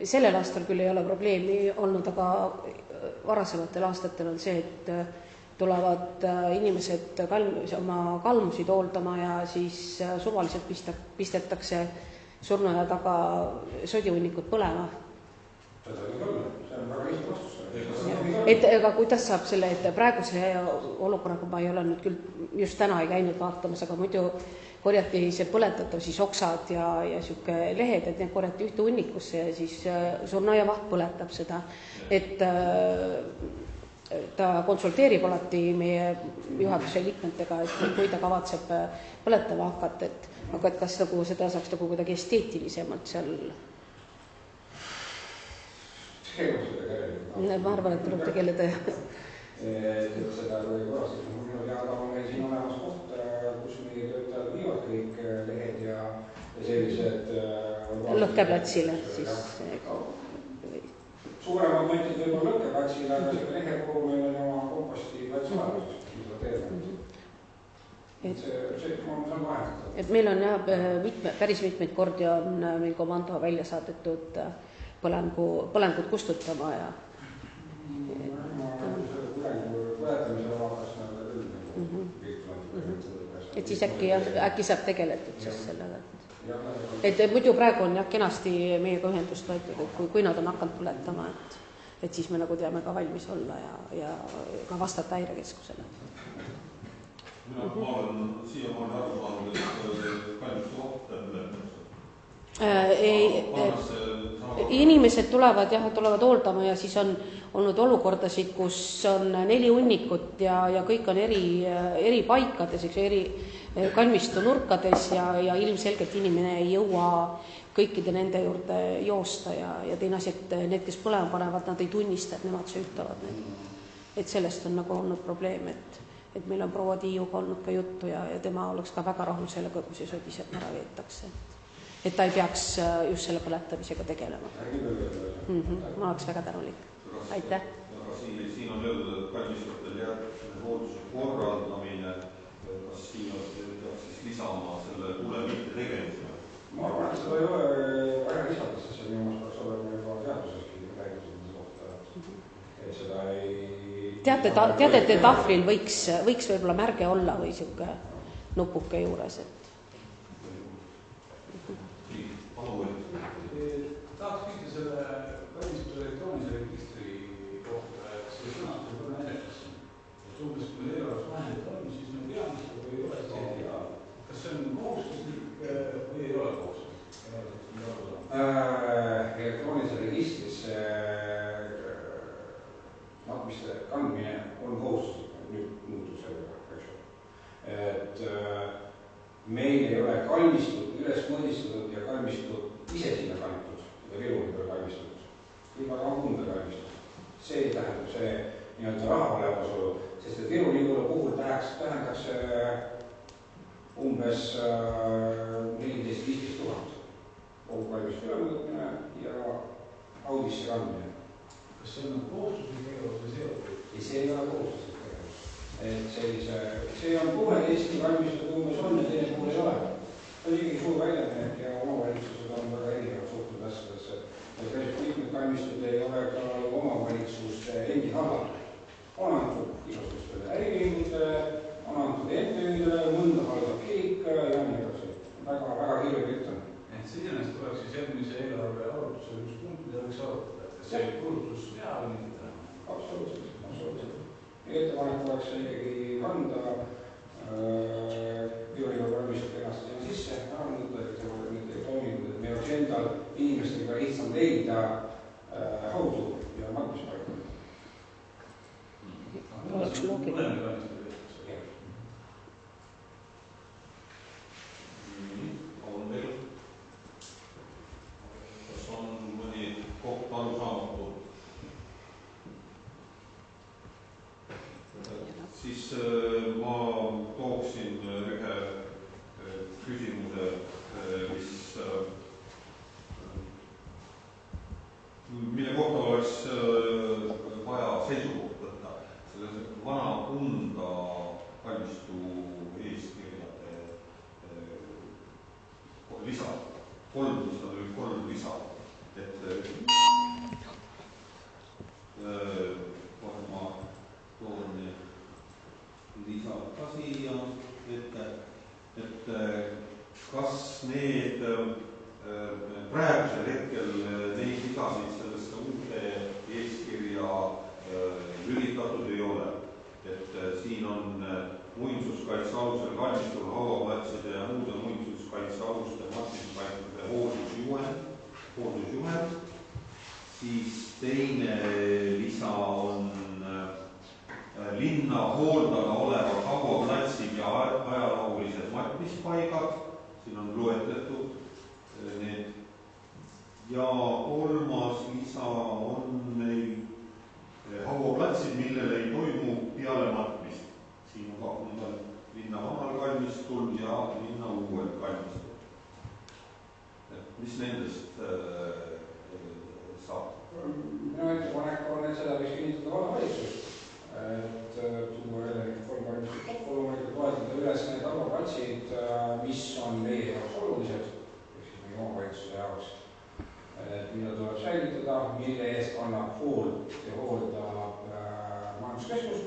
sellel aastal küll ei ole probleemi olnud, aga varasematel aastatel on see, et tulevad inimesed oma kalmusid hooldama ja siis suvaliselt pistetakse surnuaia taga sodihunnikud põlema. See on väga lihtne vastus. Aga kuidas saab selle, et praeguse olukorraga ma ei ole nüüd küll just täna ei käinud vaatamas, aga muidu korjati see põletatav siis oksad ja siuke lehed, et need korjati ühte hunnikusse ja siis surnuaiavaht põletab seda, et ta konsulteerib alati meie juhatuse liikmetega, et kui ta kavatseb põletama hakata, et kas nagu seda saaks nagu kuidagi esteetilisemalt seal. Ma arvan, et tuleb tegeleda. Seda kui korrastada. Minu teada on meil siin olemas koht, kus meie töötajad viivad kõik lehed ja sellised lõhkeplatsile siis. Suuremad mõtted võib-olla lõhkeplatsile, aga selle lehe puhul meil on oma komposti plats olemas, mida teeme. See on vahendatud. Et meil on jah, päris mitmeid kordi on meil komando välja saadetud põlengud kustutama ja et siis äkki saab tegeletud siis sellega. Et muidu praegu on jah kenasti meiega ühendust võetud, et kui nad on hakanud põletama, et siis me nagu teame ka valmis olla ja ka vastata häirekeskusele. Ma olen siiamaani aru saanud, et kalmistu koht inimesed tulevad hooldama ja siis on olnud olukordasid, kus on 4 hunnikut ja kõik on eri paikades, eri kalmistu nurkades ja ilmselgelt inimene ei jõua kõikide nende juurde joosta ja teine asi, et need, kes põlema panevad, nad ei tunnista, et nemad süütavad neid. Et sellest on nagu olnud probleem, et meil on proua Tiiuga olnud ka juttu ja tema oleks ka väga rahul sellega, kui see sodised ära veetakse. Et ta ei peaks just selle põletamisega tegelema. Ma oleks väga tänulik. Aitäh. Aga siin on öeldud, et kalmistutel järgmine hoolduse korraldamine, kas siin peaks siis lisama selle tule mitte tegemisega? Ma arvan, et seda ei ole vaja lisada, sest see minu peaks olema juba teaduseski räägitud kohta, et seda ei... Teadete tahvlil võiks võib-olla märge olla või siuke nupuke juures, et tahaks küsida selle kalmistu elektroonilise registri kohta, et see sõnastus on näidakas. Umbes kui meil eelarves vahendid on, siis me teame seda või ei ole seda. Kas see on kohustuslik või ei ole kohustuslik? Elektroonilise registris matmiste kandmine on kohustuslik, nüüd muutus sellega, eks. Et meil ei ole kalmistut üles mõõdistatud ja kalmistut ise sinna kantud. Virunipere kalmistatud. Ilma on kunda kalmistatud. See tähendab see nii-öelda raha olevasolu, sest et Virunipere puhul tähendaks umbes 14-15 000 kogu kalmistu ülemõõtmine ja audisse kandmine. Kas see on kohustuslik tegevus või seotud? Ei, see ei ole kohustuslik tegevus. Et see on puhul Eesti kalmistud umbes on ja teine puhul ei ole. See on ikkagi suur väljaminek ja omavalitsused on väga erinevad suhtud asjadesse. Päris mitmed kalmistud ei ole ka omavalitsuste endi hallal. On antud igasugustele äriühingutele, on antud MTÜ-dele, mõnda haldab kirik ja nii edasi. Väga kirju pilt on. Et sidemest oleks siis järgmise eelarve arvutusel üks punkt, mida võiks arutada, et see kulutus hea või mitte? Absoluutselt. Ettepanek oleks ikkagi kanda Virunipere kalmistut ennast sinna sisse, ära mõõta, et need toimingud, et meil oleks endal inimestega lihtsam leida haudu ja matmispaiku. oleks vaja seisukoht võtta selle vana Kunda kalmistu eeskirjade lisa, kolm lisa, et ma toon need lisad ka siia ette, et kas need praegusel hetkel neid lisasid sellesse uude eeskirja lülitatud ei ole. Et siin on muinsuskaitse alusel kalmistul hauaplatside ja muude muinsuskaitse aluste matmispaikade hooldusjuhend, siis teine lisa on linna hooldada olevad hauaplatsid ja ajaloolised matmispaigad, siin on loetletud need. Ja kolmas lisa on meil hauaplatsid, millel ei toimu peale matmist. Siin on pakkunud linna vanal kalmistul ja linna uuel kalmistul. Mis nendest saab? Minu ettepanek on, et seda võiks kinnitada vallavalitsus. Et tuua jälle kolm kalmistut kokku, loomulikult loetada üles need hauaplatsid, mis on meie jaoks olulised, meie omavalitsuse jaoks, mida tuleb säilitada, mille eest kannab hoolt ja hooldab majanduskeskus.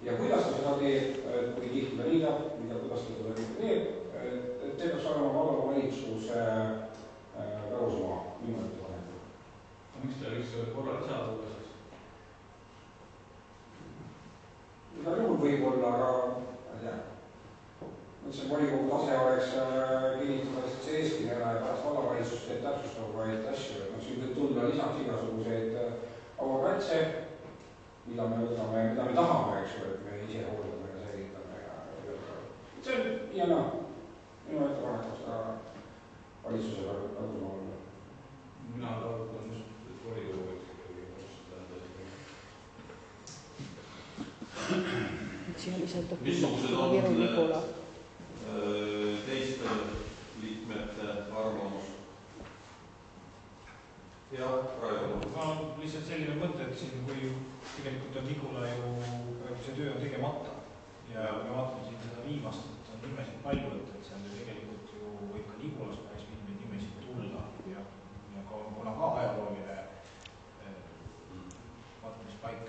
Ja kuidas ta seda teeb, kui tihti ta liidab, kuidas ta seda teeb, et see peaks olema vallavalitsuse pärusmaa minu ettepaneku. Miks ta võiks korra lisada siis? Igal juhul võib olla, aga ma ei tea. Mõtlesin, volikogu tase oleks kinnitada see eeskirja ja pärast vallavalitsus teeb täpsustavaid asju. Siin võib tulla lisaks igasuguseid hauaplatse, mida me võtame, mida me tahame, eks ju, et me ise hooldame ja säilitame. See on ja minu ettepanek seda valitsusele nõudma olla. Mina tahan just volikogu missugused on teiste liikmete arvamus? Jah, Raivo. Ma lihtsalt selline mõte, et siin kui tegelikult on Nigula ju see töö on tegemata ja me vaatame siin seda viimast, et on nimesid palju, et see on ju tegelikult ju võib ka Nigulas päris mitmeid nimesid tulla ja kuna ka ajalooline vaatamispaik,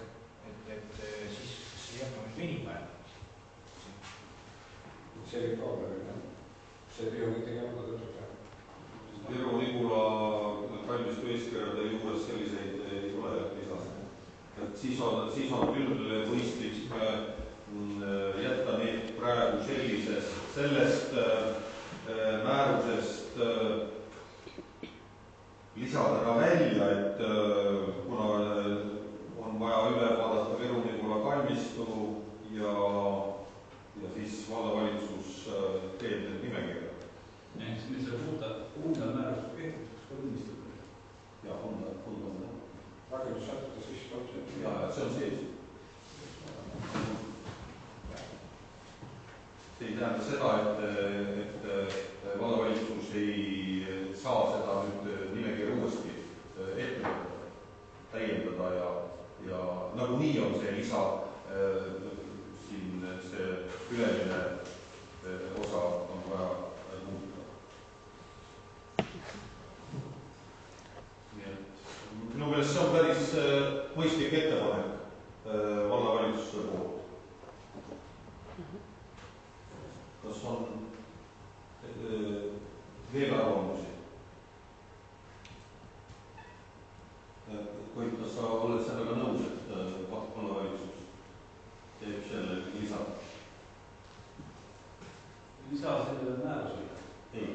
et siis see jääb meil venipäev. See võib ka olla, see töö võib tegemata tõusud. Viru Nigula kalmistu eeskirjade juures selliseid ei ole lisasid. Siis on küll mõistlik jätta need praegu sellest määrusest lisada ära välja, et kuna on vaja üle vaadata Viru Nigula kalmistu ja siis vallavalitsus teeb need nimekirjad. Siis see Kunda määrus kehtetuks ka tunnistada. Jaa, Kunda on. Rakendussätetes vist on see. Jaa, see on sees. See ei tähenda seda, et vallavalitsus ei saa seda nüüd nimekirja uuesti ette täiendada ja nagunii on see lisa siin see ülemine osa on vaja muuta. Minu meelest see on päris mõistlik ettepanek vallavalitsuse poolt. Kas on veel arvamusi? Koit, kas sa oled sellega nõus, et vallavalitsus teeb selle lisa? Lisa sellele määrusele? Ei,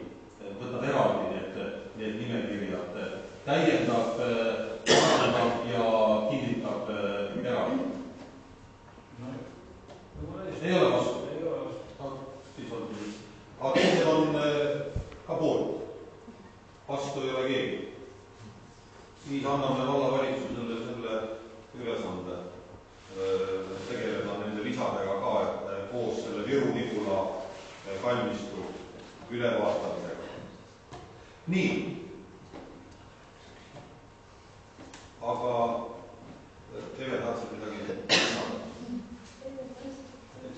võtab eraldi need nimekirjad, täiendab, parandab ja kinnitab eraldi. Ei ole vastu. Aga teised on ka poolt. Vastu ei ole keegi. Siis anname vallavalitsusele selle ülesande tegeleda nende lisadega ka koos selle Viru Nigula kalmistu ülevaatamisega. Nii. aga Eve, tahtsid midagi lisada?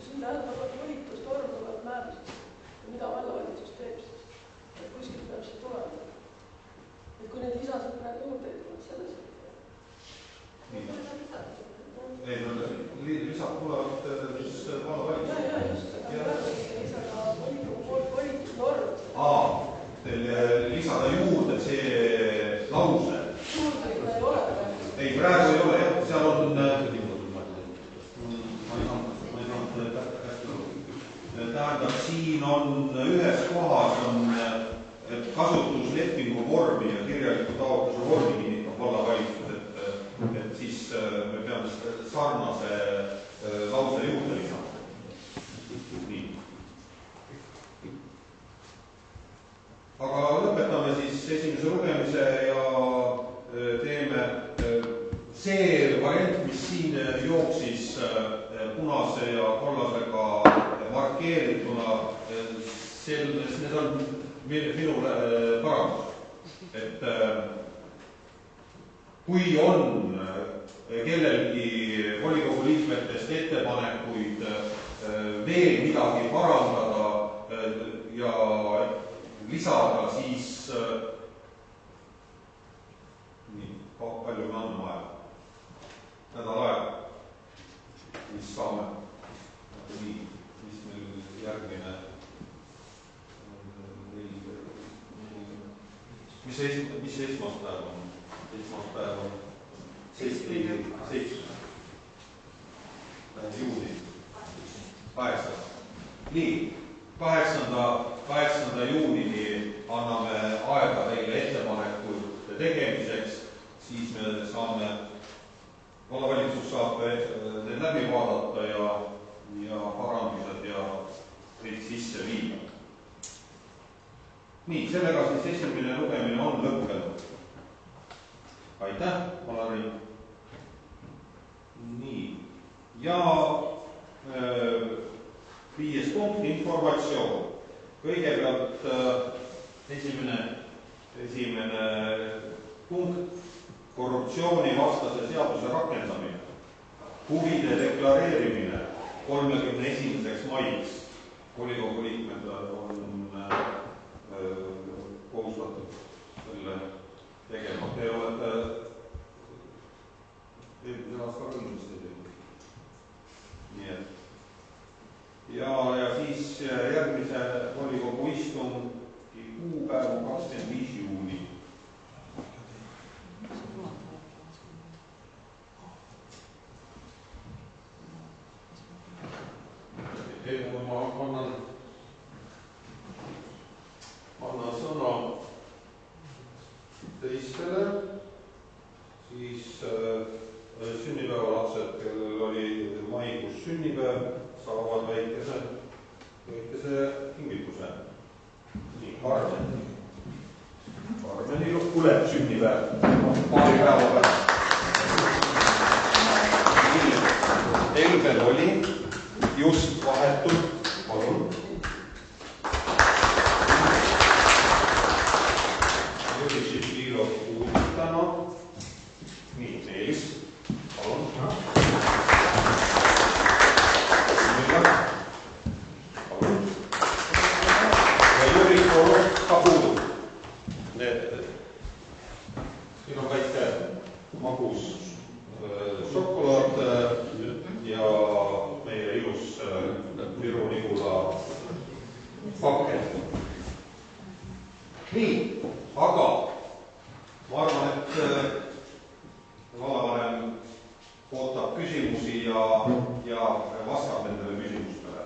See tähendab, et volitusnorm tuleb määrusest. Mida vallavalitsus teeb siis? Et kuskilt peab see tulema. Et kui neid lisasid praegu juurde ei tule, selles ei, no lisad tulevad vallavalitsus. Ja, just, aga määrusest ei lisaga volitusnorm. Teil lisada juurde see lause. Juurde ei ole praegu. Ei, praegu ei ole, jah, seal on tähendab, siin on ühes kohas on kasutuslepingu vormi ja kirjaliku taotluse vormi kinnitab vallavalitsus, et siis me peame sarnase lause juurde lisama. Nii. Aga lõpetame siis esimese lugemise ja teeme see variant, mis siin jooksis punase ja kollasega markeerituna, need on minule parandus, et kui on kellelgi volikogu liikmetest ettepanekuid veel midagi parandada ja lisada, siis nii, palju me anname aega? Nädal aega, mis saame, nii, mis meil järgmine, mis esmaspäev on? Esmaspäev on 7. juuni, 8. Nii, 8. juunini anname aega teile ettepanekuid tegemiseks, siis me saame, vallavalitsus saab need läbi vaadata ja parandused ja kõik sisse viia. Nii, sellega siis esimene lugemine on lõppenud. Aitäh, Valari. Nii, ja 5. punkt, informatsioon. Kõigepealt esimene punkt, korruptsioonivastase seaduse rakendamine, huvide deklareerimine 31. maiks. Volikogu liikmed on kohustatud selle tegema. Te olete eelmise aasta kindlasti teinud. Nii et ja siis järgmise volikogu istungi kuupäev on 25. juuni. Kui ma annan sõna teistele, siis sünnipäevalapsed, kellel oli maikuus sünnipäev, saavad väikese kingituse. Nii, Karmenil tuleb sünnipäev paari päeva pärast. Elbel oli just vahetult, palun. Jõudis Liilo uudistana. Nii, Meelis, palun. Palun. Ja Jüri Kolos ka puudub. Siin on väike magus šokolaad ja meie ilus Viru Nigula paket. Nii, aga ma arvan, et vallavanem ootab küsimusi ja vastab nendele küsimustele.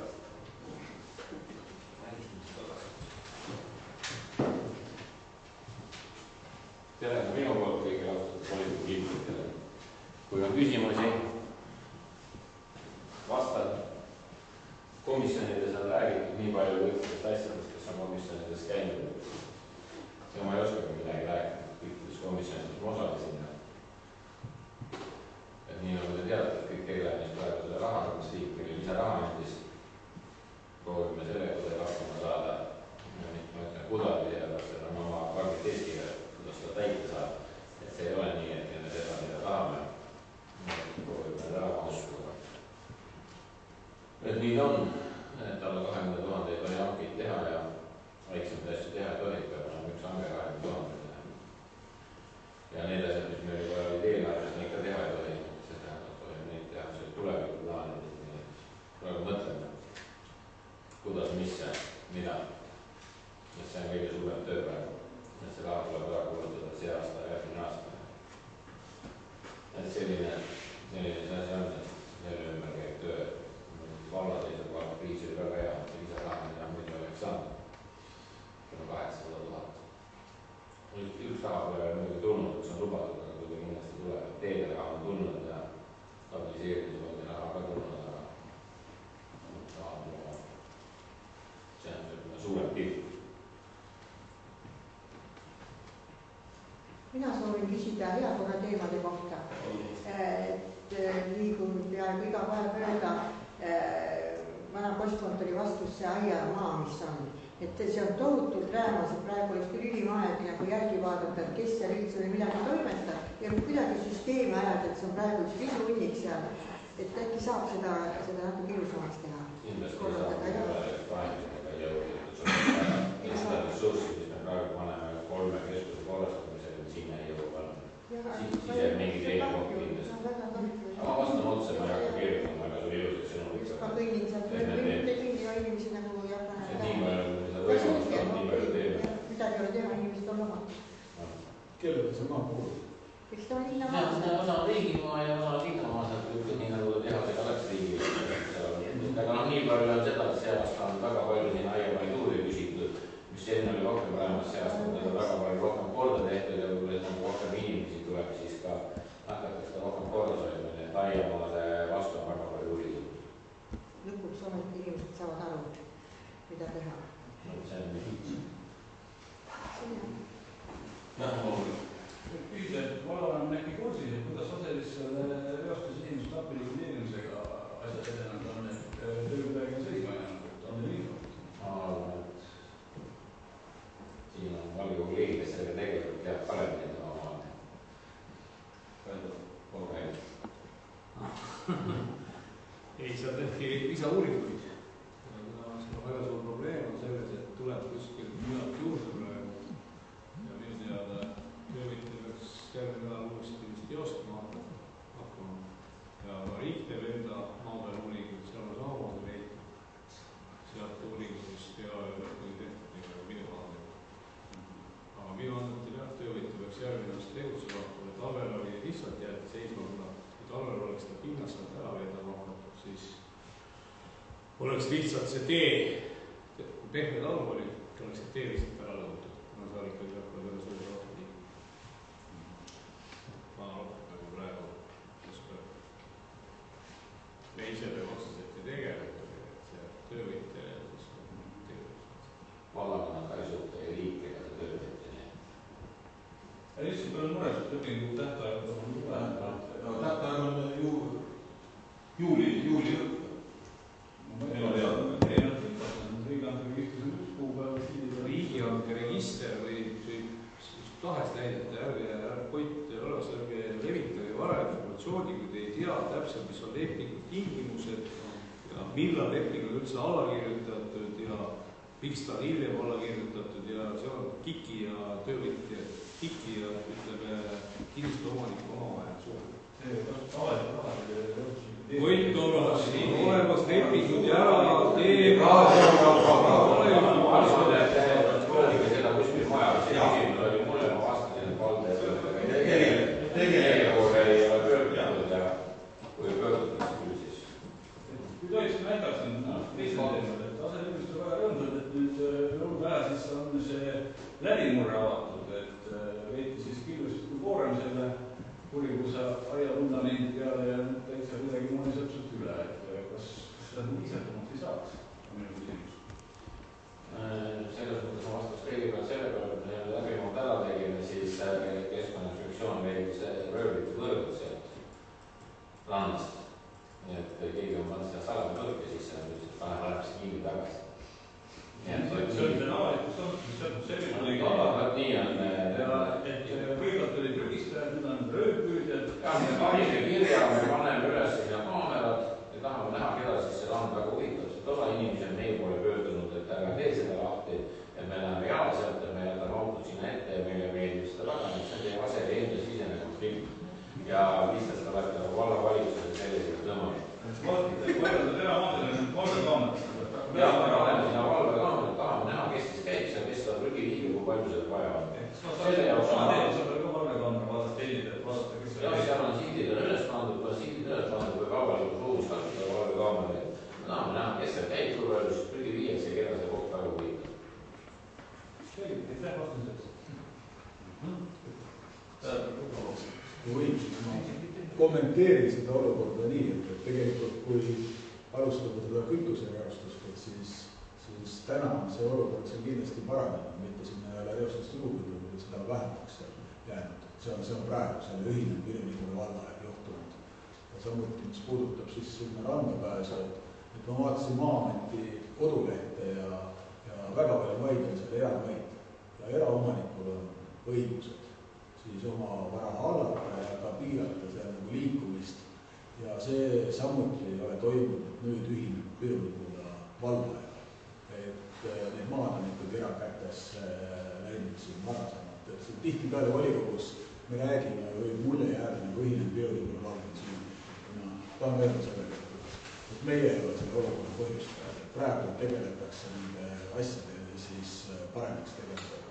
Tere minu poolt kõigile austatud volikogu liikmetele. Kui on küsimusi, vastan. Komisjonides on räägitud nii palju kõikidest asjadest, kes on komisjonides käinud. Ja ma ei oskagi midagi rääkida kõikides komisjonides, ma osalesin. Et nii nagu te teate, et kõik tegeleb mis praegu selle rahaga, mis riik meile lisaraha andis. Proovime sellega kuidagi hakkama saada. Ma ütlen kudagi ja kas on oma karbid eeskirjad, kuidas seda täita saab. Et see ei ole nii, et enne seda, mida soovin küsida heakorrateemade kohta. Liigun peaaegu iga päev mööda vana postkontori vastusse aiamaa, mis on. Et see on tohutult räämas, et praegu oleks küll ülimaeg nagu järgi vaadata, et kes seal üldse või midagi toimetab ja kuidagi süsteemi ajada, et see on praegu üks risuunnik seal. Et äkki saab seda natuke ilusamaks teha. Kindlasti saab vahenditega jõudnud. Seda ressurssi, mis me praegu paneme 3 keskuse korrastamisega, sinna ei jõua panna. Siis jääb mingi teine koht kindlasti. Aga ma vastan otse, ma ei hakka kirjutama väga sul ilusaks sõnumit. Just ma kõigin sealt, kõigin inimesi nagu ei hakka näha. Nii palju, kui seda võimalust on, nii palju teeme. Midagi ei ole teha, inimesed on lomad. Kellele see maa kuulub? Eks ta on linnamaa. Osa on riigimaa ja osa on linnamaa, nii nagu tehasega läks riigile. Aga nii palju on seda, et see aasta on väga palju siin aiapalituuri küsitud, mis enne oli rohkem olemas, see aasta on teda väga palju rohkem korda tehtud ja võib-olla, et rohkem inimesi tuleb, siis ka hakatakse rohkem korda soima, nii et aiamaade vastu on väga palju huvitud. Lõpuks ometi inimesed saavad aru, mida teha. See on nii. Püüdjad valla on äkki kursis, et kuidas oselis selle reostus inimeste appi likvideerimisega asjad edenenud on, et tööpäev on seisma jäänud, et on neil info? Ma arvan, et siin on valge kolleeg, kes sellega tegelikult teab paremini tema maad. Ei, seal tehti lisauuringuid. Väga suur probleem on selles, et tuleb kuskil müüalt juurde praegu. Ja minu teada töövõtja peaks järgmine nädal uuesti vist teostama hakkama. Ja riik teeb enda maapääl uuringuid, seal on samamoodi leitud. Sealt uuringutest ei ole lõpuni tehtud ega minu andmeid. Aga minu andmetel jah, töövõtja peaks järgmine aasta tegutsema hakkama. Talvel oli lihtsalt jäeti seisma, kuna kui talvel oleks ta pinnast sealt ära veedama hakatud, siis oleks lihtsalt see tee, kui pehme talv oli, oleks see tee lihtsalt ära lõhutud. No seal ikkagi hakkavad jälle suur rohkem liikuma. Ma rohkem nagu praegu, me ise peame otseselt ei tegeletud, et see töövõtja ja siis tegevus. Vallakonna karisute ja liikega see töövõtja. Ja lihtsalt olen mures, et lepingu tähtaeg on tule. Tähtaeg on juuli lõpp. Riigihanke register või tahes näidata, ärge Koit ja Alas, ärge levitage varainformatsiooni, kui te ei tea täpselt, mis on lepingu tingimused ja millal leping on üldse alla kirjutatud ja miks ta on hiljem alla kirjutatud ja see on KIK-i ja töövõtja, KIK-i ja ütleme kinnistu omaniku omavaheline suhe. Koit on olemas lepingud ja ära teeb seda kuskil mujal, see küsimus oli mulle, ma vastasin, et valde tegelikult ei ole pöördunud ja kui pöördunud, küll siis. Kui tohiks näidaks teisel teemal, et aseliimist on väga rõõmsad, et nüüd jõulupäev siis on see läbimurre avatud, et veeti siis killustikku kooramisele kurikusa aiavundament peale ja nüüd täitsa kuidagi mõni sõpsust üle, et kas seda niisetamalt ei saaks, on minu küsimus. Selles mõttes ma vastaks kõigepealt selle peale, et me läbimurd ära tegime, siis Keskkonnainspektsioon veidis röövlite võrgud sealt rannast. Nii et keegi on pannud seda salamõõrke sisse, nüüd paneb alemast kinni tagasi. See oli see avalikus asutus, selline oli nii on. Et kõigepealt oli prügistajad, nüüd on röövpüüdjad. Me panime kirja, me paneme üles sinna kaamerad ja tahame näha, keda siis see land väga huvitab. Osa inimesi on meie poole pöördunud, et ärge tee seda lahti, et me läheme jala sealt ja me jätame autot sinna ette ja meile meeldib seda taga, et see on teie aseli enda sisene konflikt. Ja lihtsalt olete nagu vallavalitsuse sellisega tõmmanud. Võrrelda eramaadele nüüd valvekaamerat. Ja me oleme sinna valvekaamerat, tahame näha, kes siis käib seal, kes seda prügi viib, kui palju seda vaja on. Selle jaoks on ka valvekaamera vaadata tellida, et vaadata, kes jah, seal on sildid on üles pandud, kui on sildid üles pandud, võib avalikus ruumis kasutada valvekaameraid. Me tahame näha, kes seal käib, kui palju siis prügi viiakse ja keda see koht väga huvitab. Selge, aitäh vastuseks. Kommenteerin seda olukorda nii, et tegelikult kui alustada seda kütusereostust, et siis täna on see olukord seal kindlasti paranenud, mitte sinna ei ole reostust juurde või seda vähemaks. jäänud. See on praegu selle ühine Viru-Nigula valla juhtunud. Ja samuti, mis puudutab siis sinna randapääsu, et ma vaatasin Maa-ameti kodulehte ja väga palju maid on seal eramaid ja eraomanikul on õigused siis oma vara hallata ja ka piirata seal nagu liikumist. Ja see samuti ei ole toimunud nüüd ühinenud Viru-Nigula valla. Et need maad on ikkagi erakätesse läinud siin varasemalt. Et siin tihti peale volikogus me räägime või mulje jääda nagu ühinenud Viru-Nigula valla siin. Tahan öelda sellega, et meie ei ole selle olukorra põhjustajad. Praegu tegeletakse nende asjadele siis paremaks tegemisega.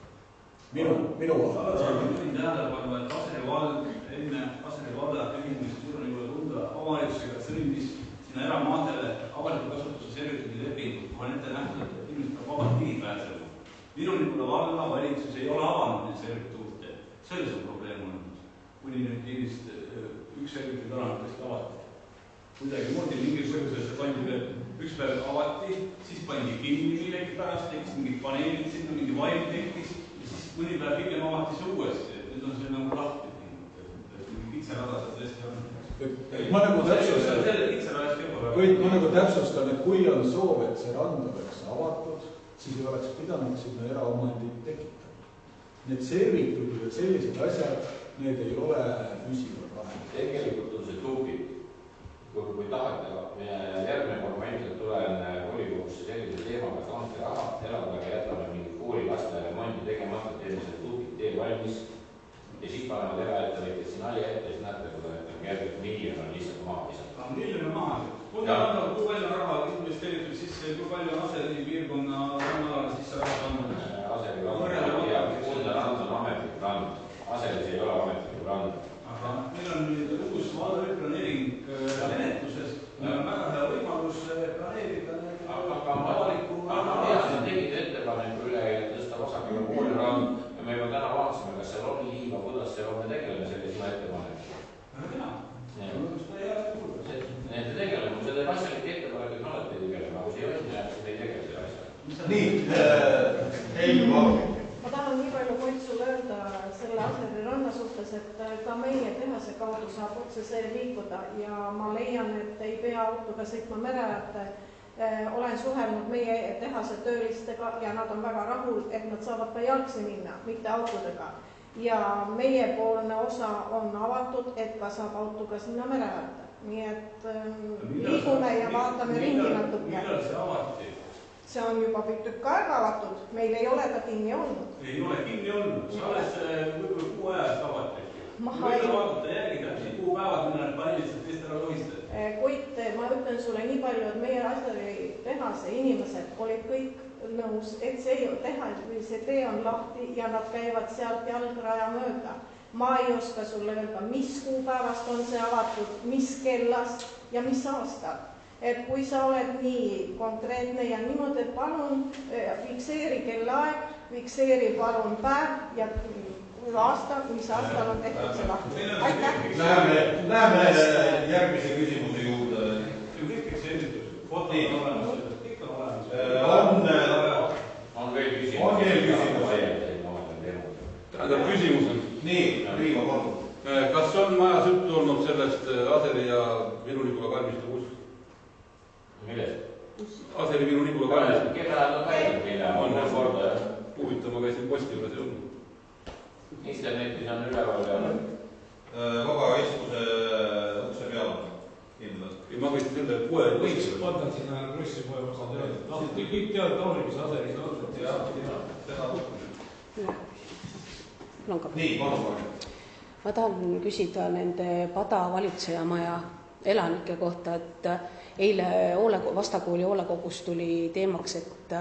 Minu vahel. Võin tähelepanu, et Aseri vald enne Aseri valla ühinemist Viru-Nigula tunda omavalitsusega sõlmis sinna eramaadele avaliku kasutuse servituudi lepingut, kui on ette nähtud, et inimesed peab vabalt ligi pääsema. Viru-Nigula valla valitsus ei ole avanud neid servituute. Selles on probleem olnud. Kuni nüüd ilmist üks servituud alamikest avati. Kuidagi moodi mingil põhjusel pandi veel üks päev avati, siis pandi kinni millegi pärast, tekkis mingid paneelid sinna, mingi vaim tekkis ja siis mõni päev hiljem avati see uuesti, et nüüd on see nagu lahti. Mingi kitsarada seal tõesti on. Ma nagu täpsustan, et kui on soov, et see rand oleks avatud, siis ei oleks pidanud sinna eraomandit tekitama. Need servituudid ja sellised asjad, need ei ole püsivad vahel. Tegelikult on see tuubik. Kui tahate, järgmine kord ma ilmselt tulen volikogusse sellise teemaga, et andke raha, eraldage, jätame mingi kooli laste remondi tegemata, teeme selle tuubik tee valmis ja siis panevad eraettevõtjad siin aia ette, siis näete, kui järgmine miljon on lihtsalt maha visata. Miljon on maha. Kui palju on raha investeeritud sisse, kui palju on Aseri piirkonna rannalale sisse raha pannud? Aseri rand ja Kunda rand on ametlik rand. Aseris ei ole ametlik rand. Aga meil on nüüd uus valveplaneering menetluses, meil on väga hea võimalus planeerida avaliku Aga tegid ettepaneku üle tõsta vasakule poole rand ja me juba täna vaatasime, kas seal on liiva, kuidas seal on, me tegeleme sellise ettepaneku. Väga täna. Need tegeleme, kui see teeb asjalik ettepanek, et me alati tegeleme, aga kui see on, siis me ei tegele selle asja. Nii, Helju Vahvi. Ma tahan nii palju Koitsul öelda selle Aseri ranna suhtes, et ka meie tehase kaudu saab otse see liikuda ja ma leian, et ei pea autoga sõitma mereäärde. Olen suhelnud meie tehase töölistega ja nad on väga rahul, et nad saavad ka jalgsi minna, mitte autodega. Ja meiepoolne osa on avatud, et ka saab autoga sinna mereäärde. Nii et liigume ja vaatame ringi natuke. Millal see avati? See on juba tükk aega avatud, meil ei ole ta kinni olnud. Ei ole kinni olnud, see alles võib-olla kuu ajast avati. Võime vaadata järgi täpselt kuupäevad, millal paneelid sealt teist ära lohistad. Kuid ma ütlen sulle nii palju, et meie Aseri tehase inimesed olid kõik nõus, et see tee on lahti ja nad käivad sealt jalgraja mööda. Ma ei oska sulle öelda, mis kuupäevast on see avatud, mis kellast ja mis aastal. Et kui sa oled nii konkreetne ja niimoodi, et palun fikseeri kellaaeg, fikseeri palun päev ja aasta, mis aastal on tehtud see lahti. Aitäh! Läheme järgmise küsimuse juurde. Kõik fikseeritud, foto on olemas, kõik on olemas. On veel küsimus? On veel küsimus. Tähendab küsimus. Nii, Riivo, palun. Kas on majas juttu olnud sellest Aseri ja Viru-Nigula kalmistu kus? Millest? Aseri Viru-Nigula kalmistu. Keda on käinud meile? On korda, jah? Huvitav, ma käisin posti juures ei olnud. Internetis on üleval ja Vaba Keskuse ukse peal kindlalt. Ei, ma võisin selle poe võiks panna sinna Krossi poe osad öelda. Kõik teavad Tauri, mis Aseris on. Nii, palun. Ma tahan küsida nende Pada valitsejamaja elanike kohta, et eile Vastakooli hoolekogus tuli teemaks, et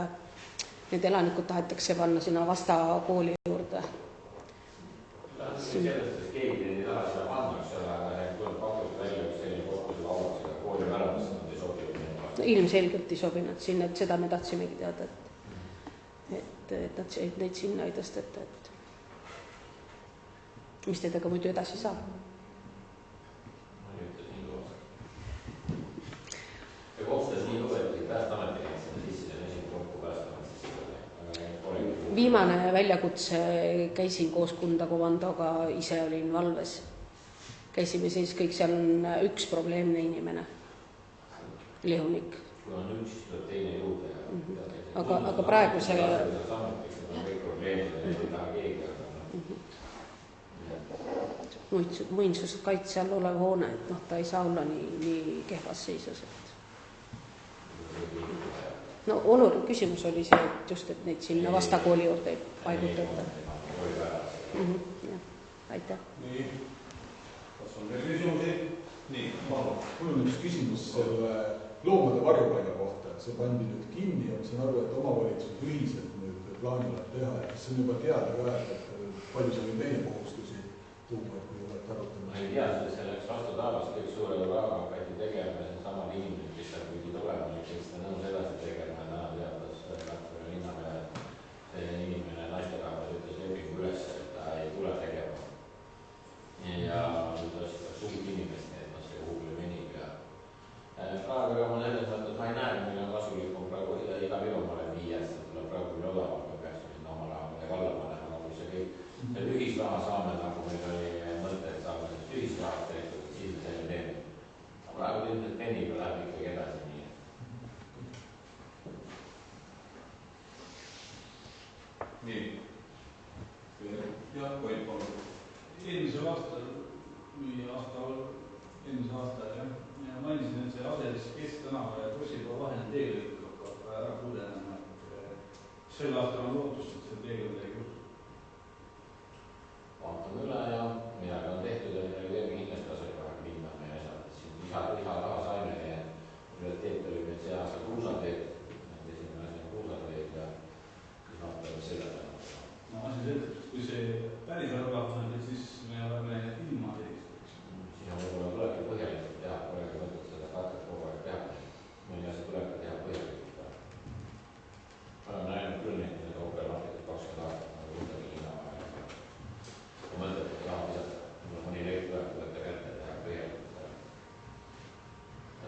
need elanikud tahetakse panna sinna Vastakooli juurde. Sellest, et keegi ei taha seda panna, aga tuleb pakkuda välja, kus selline kohtusele avaldusega kooli väravas, nad ei sobi. Ilmselgelt ei sobi nad sinna, et seda me tahtsimegi teada, et neid sinna ei tõsteta, et mis tedega muidu edasi saab. Ma ei ütle siin koos. Ja kohtustas nii lugetud, et Päästeameti sinna sisse, see on esimene kokku Päästeameti sisse. viimane väljakutse, käisin koos Kunda komandoga, ise olin valves. Käisime siis kõik, seal on üks probleemne inimene, lihunik. Kui on üks, siis tuleb teine juurde. Aga praegu see... Muinsuskaitse all olev hoone, et ta ei saa olla nii kehvas seisus. No oluline küsimus oli see, et just, et neid sinna vastakooli juurde ei paigutata. Aitäh. Nii, kas on veel küsimusi? Nii, palun. Mul on üks küsimus selle loomade varjupaiga kohta, et see pandi nüüd kinni ja ma saan aru, et omavalitsus ühiselt nüüd plaanivad teha, et see on juba teada ka, et palju see oli teie kohustusi tuua, et kui olete arutanud? Ma ei tea, see läks vastu taevast, kõik suure raha hakati tegema ja see samad inimesed, kes seal püüdid olema, kes seda nõus edasi tegema ja täna teatas Rakvere linnapeale, et see inimene naisterahvas ütles lepingu üles, et ta ei tule tegema. Ja nüüd otsitakse uut inimest, et see kuhugi venib ja praegu ma selles mõttes, ma ei näe, meil on kasulikum praegu Ida-Virumaale viia, et see tuleb praegu küll odavam, me peaksime sinna oma raha midagi alla panema, kui see kõik ühisraha saame, nagu meil oli mõte, et saame sellest ühisrahast tehtud, et siis selle teeme. Praegu ilmselt veniga läheb ikkagi edasi nii. Nii. Jah, võib palun. Eelmisel aastal, ja mainisin, et see Aselis Kesktänava ja Krossipäeva vaheline teelõik hakkab ära pudenema. Sel aastal on lootust, et see teega midagi juhtub. Vaatame üle ja midagi on tehtud ja midagi veel kindlasti tasakaaga minna meie asjad. Siin lisaraha saime ja prioriteet oli meil see aasta kruusateed. Esimene asi on kruusateed ja siis vaatame selle peale. No asi selgelt, kui see päris ära on, siis me oleme ilma teist. Siis on võib-olla tulebki põhjalikult teha, praegu mõtled seda katret kogu aeg teha. Mõni asi tulebki teha põhjalikult teha. Ma olen näinud küll neid oopermarketit 20 aastat, nagu ühtegi linna vahel. Kui mõtled, et raha visata, mul mõni leik tuleb, võtta kätte ja teha põhjalikult teha.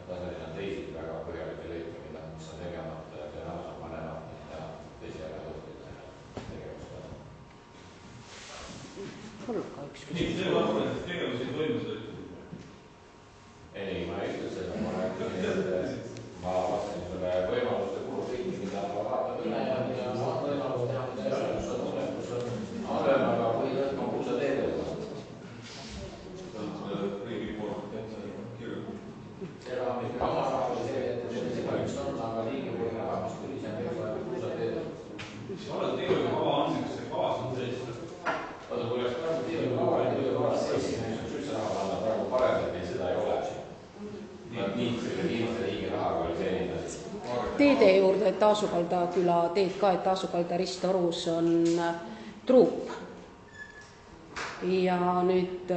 Taselis on teisi väga põhjalikke leike, mis on tegemata ja see on panemata ja teisi ära juhtida ja tegevust teha. Nii, see vastu, et tegevusi toimus oli? Ei, ma ei ütle seda, ma rääkisin, et ma vastasin selle võimaluste kulupilti, mida ma vaatan üle ja mida ma vaatan võimalust teha, mida ei ole, kus on tule, kus on halvem, aga põhiliselt on kuulsa teedel. Riigi poolt kirjutab. See raha, mis meil oma raha või see, et see kahjuks on, aga liigipoolt raha, mis tuli, see on veel vaja kuulsa teedel. Mis oled teeluga kava andmeks, see kavas on sees? Oota, kui oleks praegu teeluga kava, et teeluga kavas sees, siis üks üldse raha panna praegu parem, et meil seda ei ole. Viimase riigi rahaga oli selline. Teede juurde, et Taasukalda küla teed ka, et Taasukalda Ristorus on truup. Ja nüüd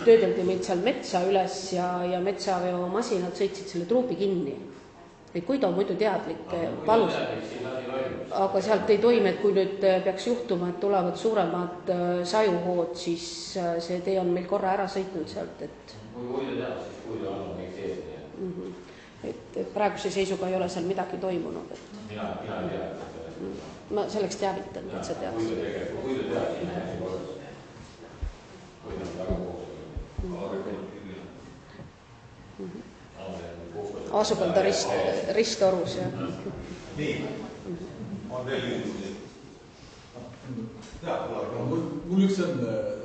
töödeldi meid seal metsa üles ja metsaveomasinad sõitsid selle truupi kinni. Et kui ta on muidu teadlik, palus. Aga sealt ei toimi, et kui nüüd peaks juhtuma, et tulevad suuremad sajuhood, siis see tee on meil korra ära sõitnud sealt, et kui ta teab, siis kui ta on kõik sees. Et praeguse seisuga ei ole seal midagi toimunud. Mina ei tea. Ma selleks teavitan, et sa tead. Kui ta teab, siis näeb juba olles. Kui ta on väga koos. Asukalda Ristorus, jah. Nii, on veel küsimusi? Mul üks on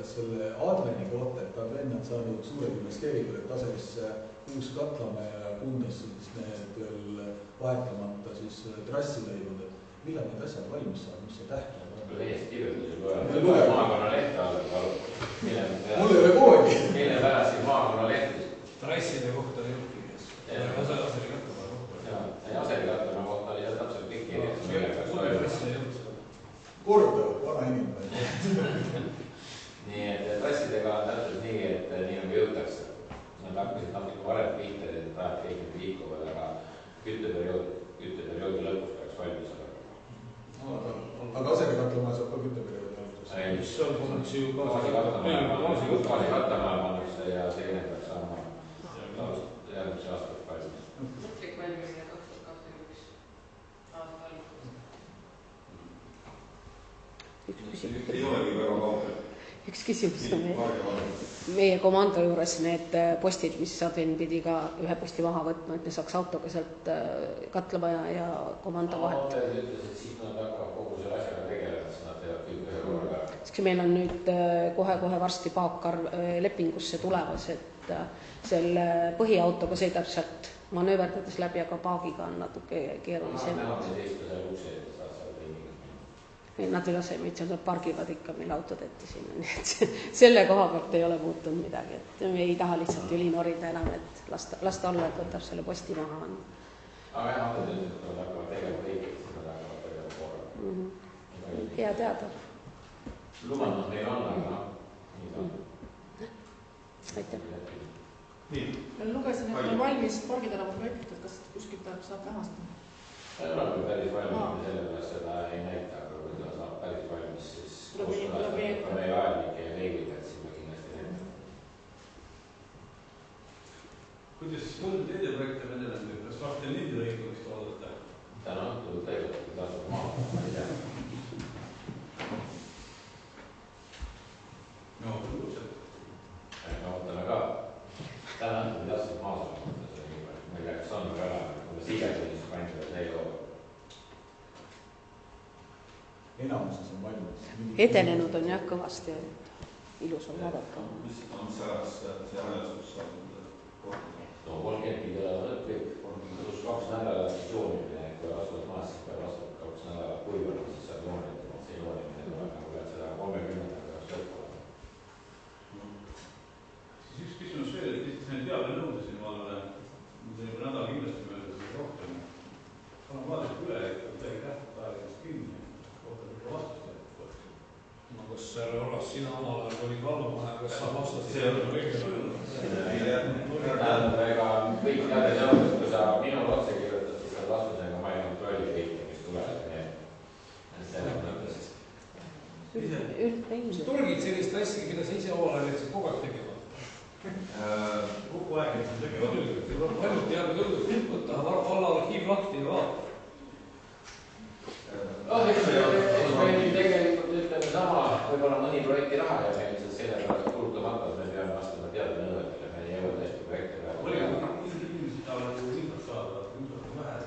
selle Adleni kohta, et ta on vennad saanud suured investeeringud, et Aselisse uus Katlamäe ja Kundasse need veel vahetamata siis trassi lõinud, et millal need asjad valmis saavad, mis see tähtaeg on? Leest kirjutusi loe maakonna lehte all. Mul ei ole koodi. Mille pärast siin maakonna lehti? Trasside kohta ei juhti, kes? Aseri Katlamäe kohta. Aseri Katlamäe kohta oli seal täpselt kõik kirjas. Korda, vana inimene. Nii, et trassidega on täpselt nii, et nii nagu jõutakse. Nad hakkasid natuke varem pihta, et tahab kõik nüüd liikuvad, aga kütteperioodi lõpus peaks valmis olema. Aga Aseri Katlamäe saab ka kütteperioodi alguses. Mis seal pannakse ju gaasi Katlamäe pannakse ja teine peaks saama järgmise aastat valmis. Mõtlik valmimine 2021 aasta alguses. küsimus on meie komando juures need postid, mis admin pidi ka ühe posti maha võtma, et me saaks autoga sealt katlamaja ja komando vahet. Ütles, et siis nad hakkavad kogu selle asjaga tegelema, siis nad teevad kõik ühe korraga. Meil on nüüd kohe varsti paakar lepingusse tulemas, et selle põhiautoga sõidab sealt manööverdades läbi, aga paagiga on natuke keerulisem. Nad ei lase meid, nad pargivad ikka meil autod ette sinna, nii et selle koha pealt ei ole muutunud midagi, et me ei taha lihtsalt üli norida enam, et lasta olla, et võtab selle posti maha. Aga jah, nad ütlesid, et nad hakkavad tegema kõik, et nad hakkavad tegema korra. Hea teada. Lubandus meil on, aga nii ta. Aitäh. Lugesin, et on valmis pargitärava projekt, et kas kuskilt saab nähast? Ei ole päris valmis, sellepärast seda ei näita, aga kui ta saab päris valmis, siis kooskõlastab ka meie ajalike ja leegiga, et siin me kindlasti näitame. Kuidas siis tundub teide projekte venelemine, kas lahti nende lõikumist oodata? Täna õhtul tegelikult tasub maha, ma ei tea. No, absoluutselt. Me ootame ka. Täna õhtul tasub maha saada, ma ei tea, kas on või ära, kui me sigedunis pandud ei ole. Enamuses on valmis. Edenenud on jah kõvasti, ilus on vaadata. Mis ajast see ajastus saab kohtuda? No 30 pidi kõik, pluss 2 nädalat siis joonimine, kui astud maas, siis peab astud 2 nädalat kuivana, siis saab joonimine, see joonimine tuleb, nagu pead seda 30 peaks lõppama. Siis üks küsimus veel, et see on teada nõude siin vallale, nüüd on juba nädal kindlasti mööda seda rohkem. Palun vaadake üle, et midagi tähtvat ajalist kinni. Kas härra Oras, sina omal ajal olid vallumahe, kas sa vastasid? See on ega kõik teada nõud, et kui sa minul otse kirjutad, siis saad vastusega, ma ei kontrolli kõike, mis tulevad need. Selles mõttes. Sa torgid sellist asja, keda sa ise omal ajal kogu aeg tegevad? Kogu aeg tegevad. Ainult teada nõud, võtta valla arhiiv lahti ja vaata. Meil tegelikult ütleme sama, võib-olla mõni projekti raha ja meil see selle pärast kulutamata, et me peame vastama teada nõuetele, me ei jõua tõesti projekte peale. Oli inimesed tahavad infot saada, infot on vähe.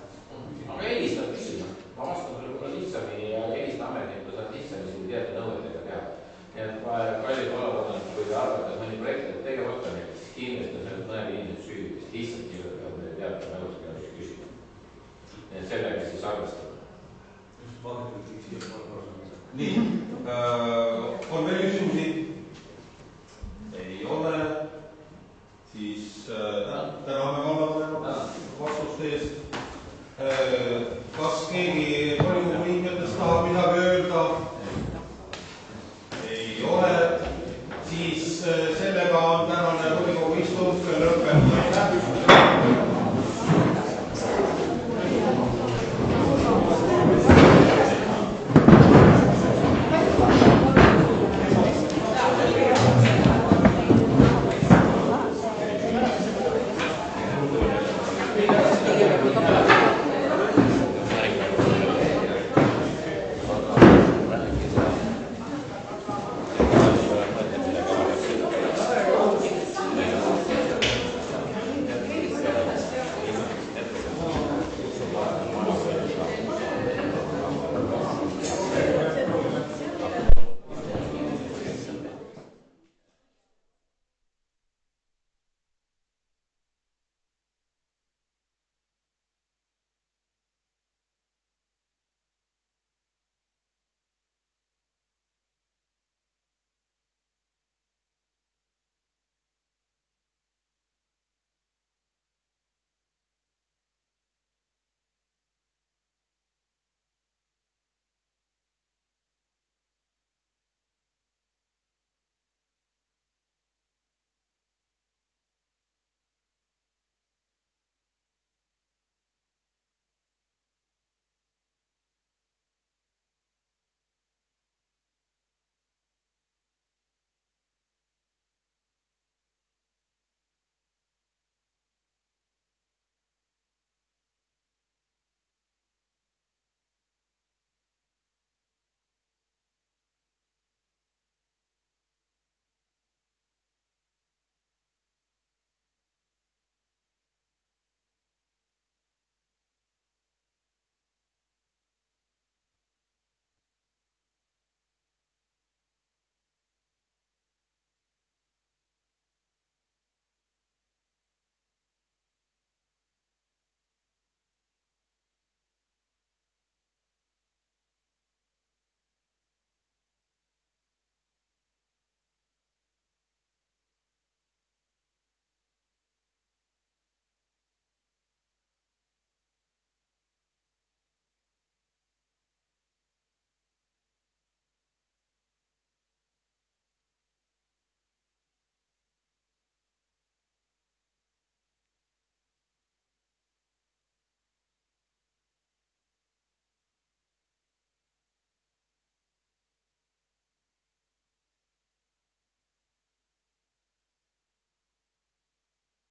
Aga helistab küsima, ma vastan võib-olla lihtsamini ja helista ametnikku saad lihtsamini siin teada nõuetega teha. Nii et kallid vallatanud, kui te arvate, et mõni projekt on tegemata meil, siis kindlasti on sellest mõned inimesed süüdi, kes lihtsalt kirjutavad meile teada nõuetega küsima. Nii et sellega siis arvestada. Nii, on veel küsimusi? Ei ole. Siis täname vallale vastuste eest. Kas keegi